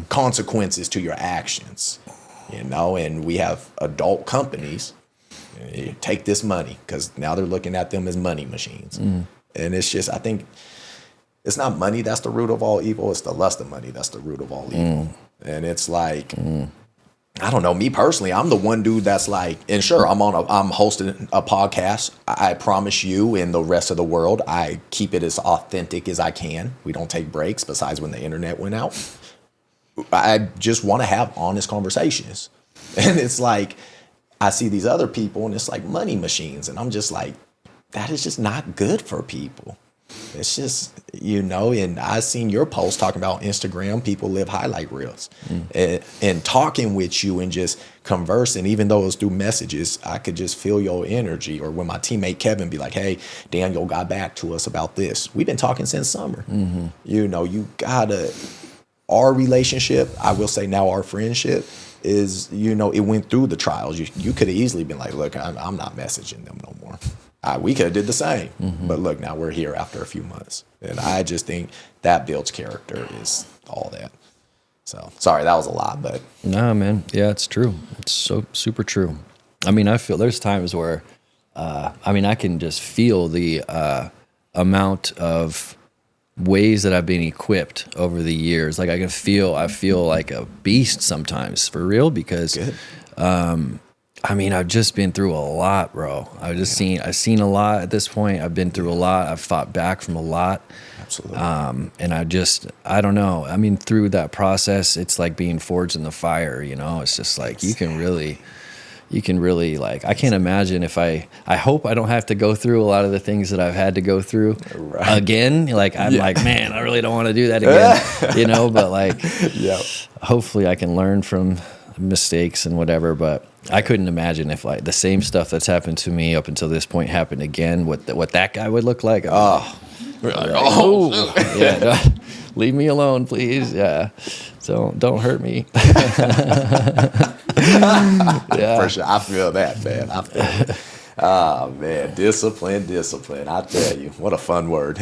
consequences to your actions. And we have adult companies. Take this money, because now they're looking at them as money machines. And it's just, I think it's not money that's the root of all evil. It's the lust of money that's the root of all evil. And it's like, I don't know, me personally, I'm the one dude that's like, and sure, I'm hosting a podcast. I promise you and the rest of the world, I keep it as authentic as I can. We don't take breaks besides when the internet went out. I just want to have honest conversations. And it's like, I see these other people and it's like money machines. And I'm just like, that is just not good for people. It's just, and I seen your post talking about Instagram, people live highlight reels. And talking with you and just conversing, even though it was through messages, I could just feel your energy. Or when my teammate Kevin be like, hey, Daniel got back to us about this. We've been talking since summer. You gotta, our relationship, I will say now our friendship is, it went through the trials. You could have easily been like, look, I'm not messaging them no more. We could have did the same. But look, now we're here after a few months. And I just think that builds character, is all that. So, sorry, that was a lot, but. No, man. Yeah, it's true. It's so super true. I mean, I feel there's times where, I can just feel the amount of ways that I've been equipped over the years. Like I feel like a beast sometimes, for real, because I've just been through a lot, bro. I've seen a lot at this point. I've been through a lot. I've fought back from a lot. Absolutely. And I don't know. I mean, through that process, it's like being forged in the fire, It's just like you can really like, I can't imagine if I hope I don't have to go through a lot of the things that I've had to go through again. Like, I'm like, man, I really don't want to do that again, but like, hopefully I can learn from mistakes and whatever. But I couldn't imagine if like the same stuff that's happened to me up until this point happened again, what that guy would look like. Leave me alone, please. Yeah. So don't hurt me. For sure. I feel that, man. I feel it. Oh, man. Discipline. I tell you, what a fun word.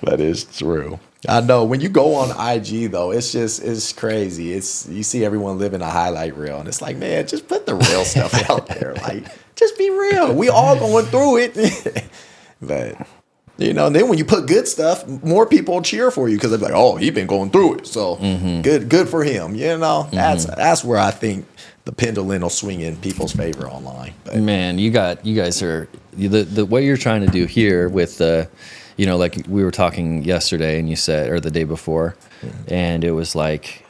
But it's true. I know. When you go on IG, though, it's crazy. You see everyone living a highlight reel, and it's like, man, just put the real stuff out there. Like, just be real. We all going through it. But, you know, and then when you put good stuff, more people cheer for you because they're like, oh, he's been going through it. So good for him. You know, that's where I think the pendulum will swing in people's favor online. But. Man, you guys are the what you're trying to do here with the, you know, like we were talking yesterday and you said, or the day before, and it was like,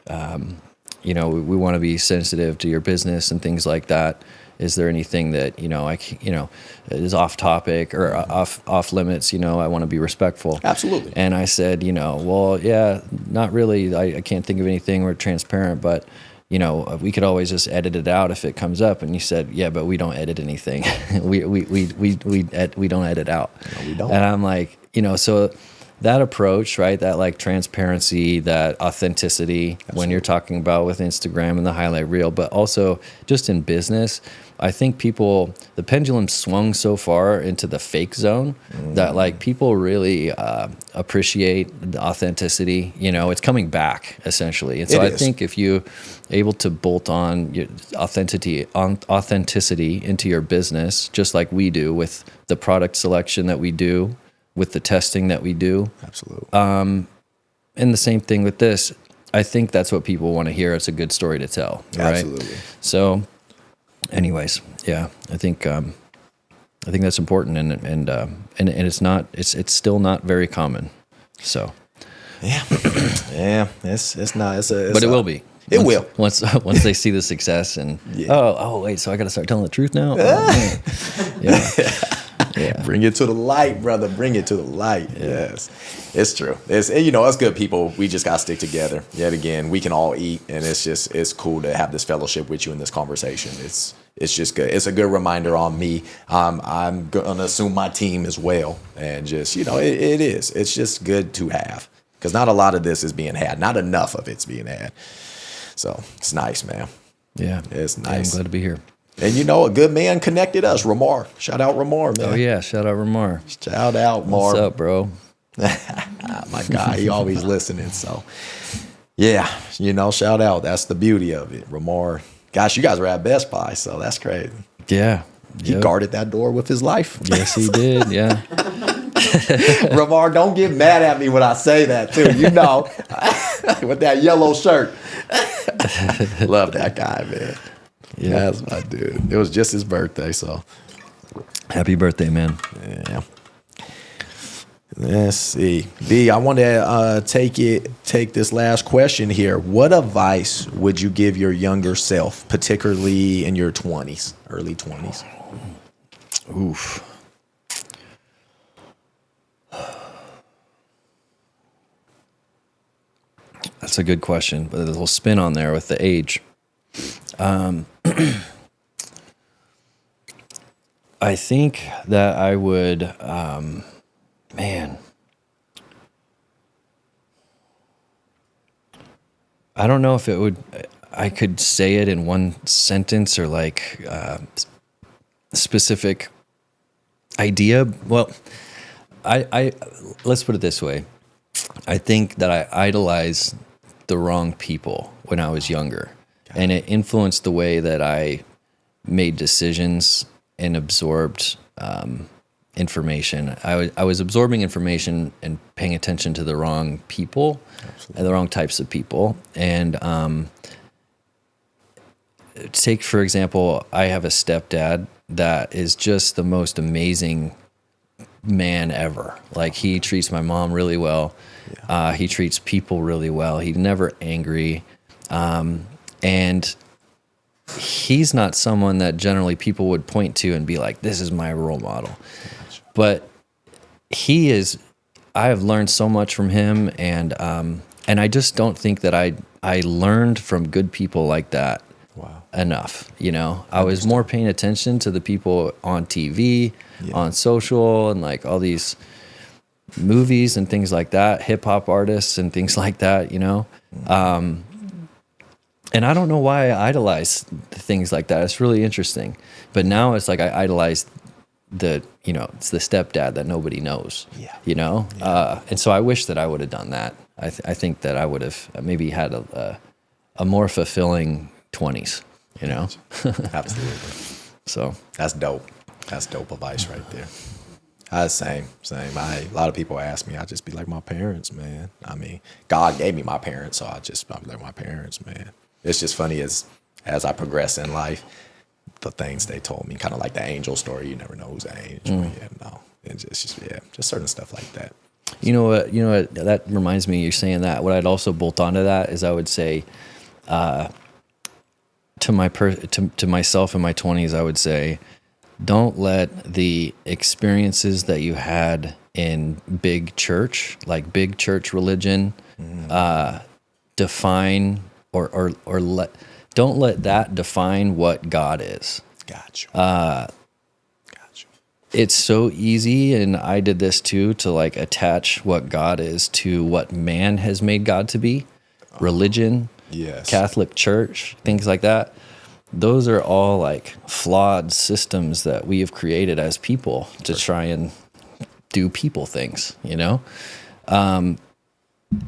you know, we want to be sensitive to your business and things like that. Is there anything that, you know, is off topic or off limits? You know, I want to be respectful. Absolutely. And I said, you know, well, yeah, not really. I can't think of anything. We're transparent, but, you know, we could always just edit it out if it comes up. And you said, yeah, but we don't edit anything. we don't edit out. No, we don't. And I'm like, you know, so that approach, right? That like transparency, that authenticity. Absolutely. When you're talking about with Instagram and the highlight reel, but also just in business, I think the pendulum swung so far into the fake zone that like people really appreciate the authenticity. You know, it's coming back essentially. And so I think if you able to bolt on your authenticity into your business, just like we do with the product selection that we do, with the testing that we do. Absolutely. And the same thing with this. I think that's what people want to hear. It's a good story to tell. Right? Absolutely. So anyways, yeah, I think that's important and it's still not very common. So yeah. It's not, but it will be. It will. Once they see the success and oh wait, so I got to start telling the truth now? Yeah. Bring it to the light, brother. Bring it to the light. Yes, it's true. It's, you know, us good people, we just got to stick together. Yet again, we can all eat, and it's cool to have this fellowship with you in this conversation. It's just good. It's a good reminder on me. I'm going to assume my team as well. And just, you know, it is. It's just good to have because not a lot of this is being had. Not enough of it's being had. So it's nice, man. Yeah. It's nice. Yeah, I'm glad to be here. And you know, a good man connected us, Ramar. Shout out Ramar, man. Oh yeah, shout out Ramar. Shout out Mar. What's up, bro? My guy, he always listening. So yeah, you know, shout out. That's the beauty of it, Ramar. Gosh, you guys were at Best Buy, so that's crazy. Yeah. He guarded that door with his life. Yes, he did. Yeah. Ramar, don't get mad at me when I say that too. You know, with that yellow shirt. Love that guy, man. Yeah, that's my dude. It was just his birthday, so happy birthday, man. Yeah. Let's see. B, I want to take this last question here. What advice would you give your younger self, particularly in your 20s, early 20s? Oof. That's a good question, but there's a little spin on there with the age. I think that I would, man, I don't know if I could say it in one sentence or like specific idea. Well, I let's put it this way. I think that I idolized the wrong people when I was younger. And it influenced the way that I made decisions and absorbed information. I was absorbing information and paying attention to the wrong people. Absolutely. And the wrong types of people. And take, for example, I have a stepdad that is just the most amazing man ever. Like, he treats my mom really well. Yeah. He treats people really well. He's never angry. And he's not someone that generally people would point to and be like, this is my role model. But he is, I have learned so much from him. And I just don't think that I learned from good people like that enough. You know, I was more paying attention to the people on TV, on social, and like all these movies and things like that, hip hop artists and things like that, you know? And I don't know why I idolize things like that. It's really interesting. But now it's like I idolize it's the stepdad that nobody knows, you know? Yeah. And so I wish that I would have done that. I think that I would have maybe had a more fulfilling 20s, you know? Absolutely. So that's dope. That's dope advice right there. Same. A lot of people ask me, I just be like my parents, man. I mean, God gave me my parents, so I'm like my parents, man. It's just funny as I progress in life, the things they told me, kind of like the angel story. You never know who's an angel. Yeah, no, and just certain stuff like that. You know what? That reminds me. You're saying that. What I'd also bolt onto that is I would say, to myself in my 20s, I would say, don't let the experiences that you had in big church, like big church religion, define or don't let that define what God is. Gotcha. It's so easy, and I did this too, to like attach what God is to what man has made God to be, religion, Yes. Catholic Church, things like that. Those are all like flawed systems that we have created as people to try and do people things, you know?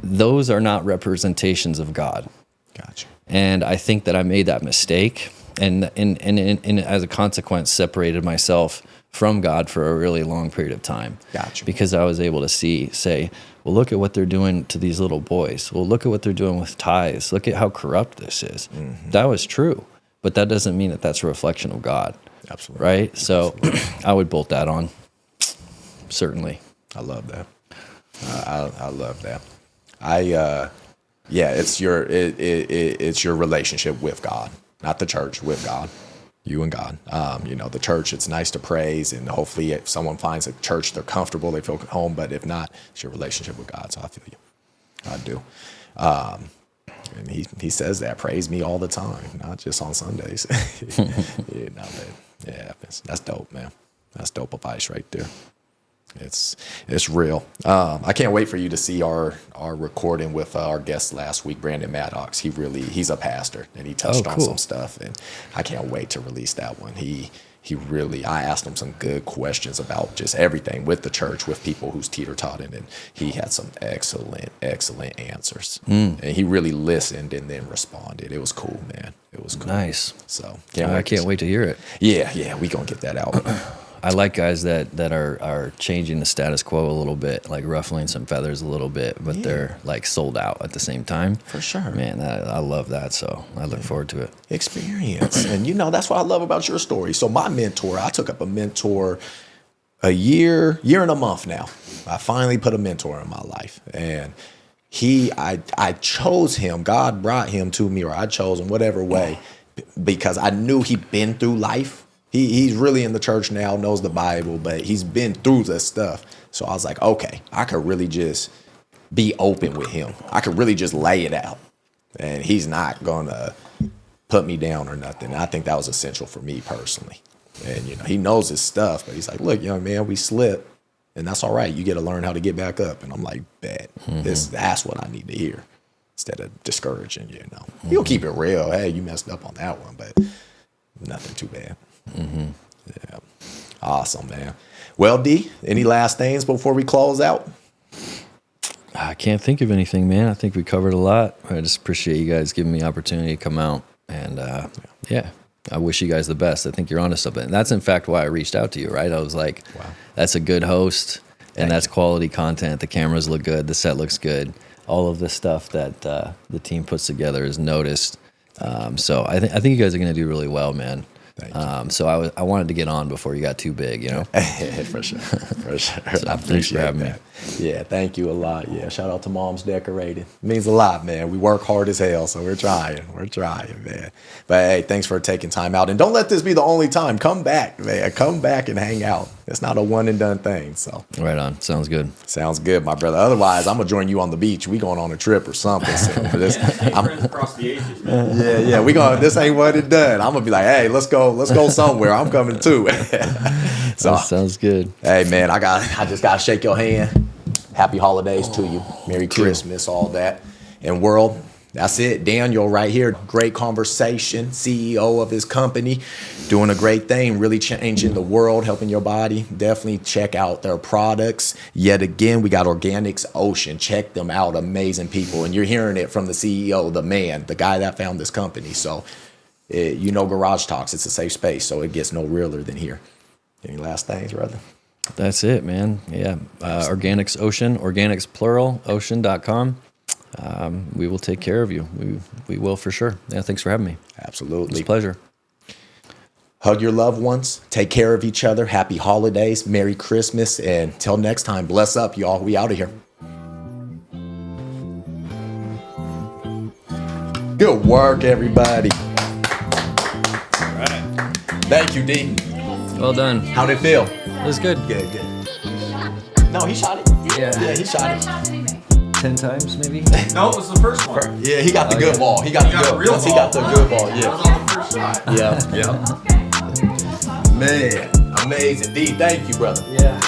Those are not representations of God. Gotcha. And I think that I made that mistake, and as a consequence, separated myself from God for a really long period of time. Gotcha. Because I was able to say, well, look at what they're doing to these little boys. Well, look at what they're doing with tithes. Look at how corrupt this is. Mm-hmm. That was true, but that doesn't mean that that's a reflection of God. Absolutely. Right? So Absolutely. I would bolt that on. Certainly. I love that. I love that. It's your relationship with God, not the church, with God, you and God. The church, it's nice to praise, and hopefully if someone finds a church they're comfortable, they feel home, but if not, it's your relationship with God. So I feel you. I do. And he says that, praise me all the time, not just on Sundays. That's dope, man. That's dope advice right there. It's real. I can't wait for you to see our recording with our guest last week, Brandon Maddox. He's a pastor, and he touched on some stuff, and I can't wait to release that one. I asked him some good questions about just everything with the church, with people who's teeter-totting, and he had some excellent answers. And he really listened and then responded. It was cool, man. It was cool. Nice. So I can't wait to hear it. Yeah, we gonna get that out. I like guys that are changing the status quo a little bit, like ruffling some feathers a little bit, but they're like sold out at the same time. For sure. Man, I love that. So I look forward to it. Experience. And that's what I love about your story. So my mentor, I took up a mentor a year and a month now. I finally put a mentor in my life. And I chose him. God brought him to me, or I chose him, whatever way, because I knew he'd been through life. He's really in the church now, knows the Bible, but he's been through this stuff. So I was like, okay, I could really just be open with him. I could really just lay it out, and he's not going to put me down or nothing. I think that was essential for me personally. And, he knows his stuff, but he's like, look, young man, we slip, and that's all right. You get to learn how to get back up. And I'm like, bet. That's what I need to hear instead of discouraging, He'll keep it real. Hey, you messed up on that one, but nothing too bad. Mm-hmm. Yeah. Awesome, man. Well, D, any last things before we close out? I can't think of anything, man. I think we covered a lot. I just appreciate you guys giving me the opportunity to come out. And I wish you guys the best. I think you're onto something. And that's in fact why I reached out to you, right? I was like, wow, that's a good host, and that's quality content. The cameras look good. The set looks good. All of the stuff that the team puts together is noticed. So I think you guys are going to do really well, man. So I wanted to get on before you got too big, For sure. So I appreciate that. Yeah, thank you a lot. Yeah, shout out to Mom's Decorating. It means a lot, man. We work hard as hell, so we're trying, man. But hey, thanks for taking time out. And don't let this be the only time. Come back, man. Come back and hang out. It's not a one and done thing. So right on. Sounds good. Sounds good, my brother. Otherwise, I'm gonna join you on the beach. We going on a trip or something. So for this, across the ages, man. Yeah. We going. This ain't what it done. I'm gonna be like, hey, let's go somewhere. I'm coming too. So that sounds good. Hey, man, I just gotta shake your hand. Happy holidays to you. Merry Christmas, all that. And world, that's it. Daniel right here. Great conversation. CEO of his company. Doing a great thing. Really changing the world. Helping your body. Definitely check out their products. Yet again, we got Organics Ocean. Check them out. Amazing people. And you're hearing it from the CEO, the man, the guy that found this company. So, Garage Talks. It's a safe space. So it gets no realer than here. Any last things, brother? That's it, man. Yeah. Organics Ocean, organics plural, ocean.com. We will take care of you. We will for sure. Yeah. Thanks for having me. Absolutely. It's a pleasure. Hug your loved ones. Take care of each other. Happy holidays. Merry Christmas. And until next time, bless up, y'all. We out of here. Good work, everybody. All right. Thank you, D. Well done. How'd it feel? It was good. Good. No, he shot it. Yeah, he shot it. 10 times maybe? No, it was the first one. Yeah, he got the good ball. He got the good real Once he ball. got the good ball, That was yeah. on the first shot. Yeah. Man, amazing. D, thank you, brother. Yeah.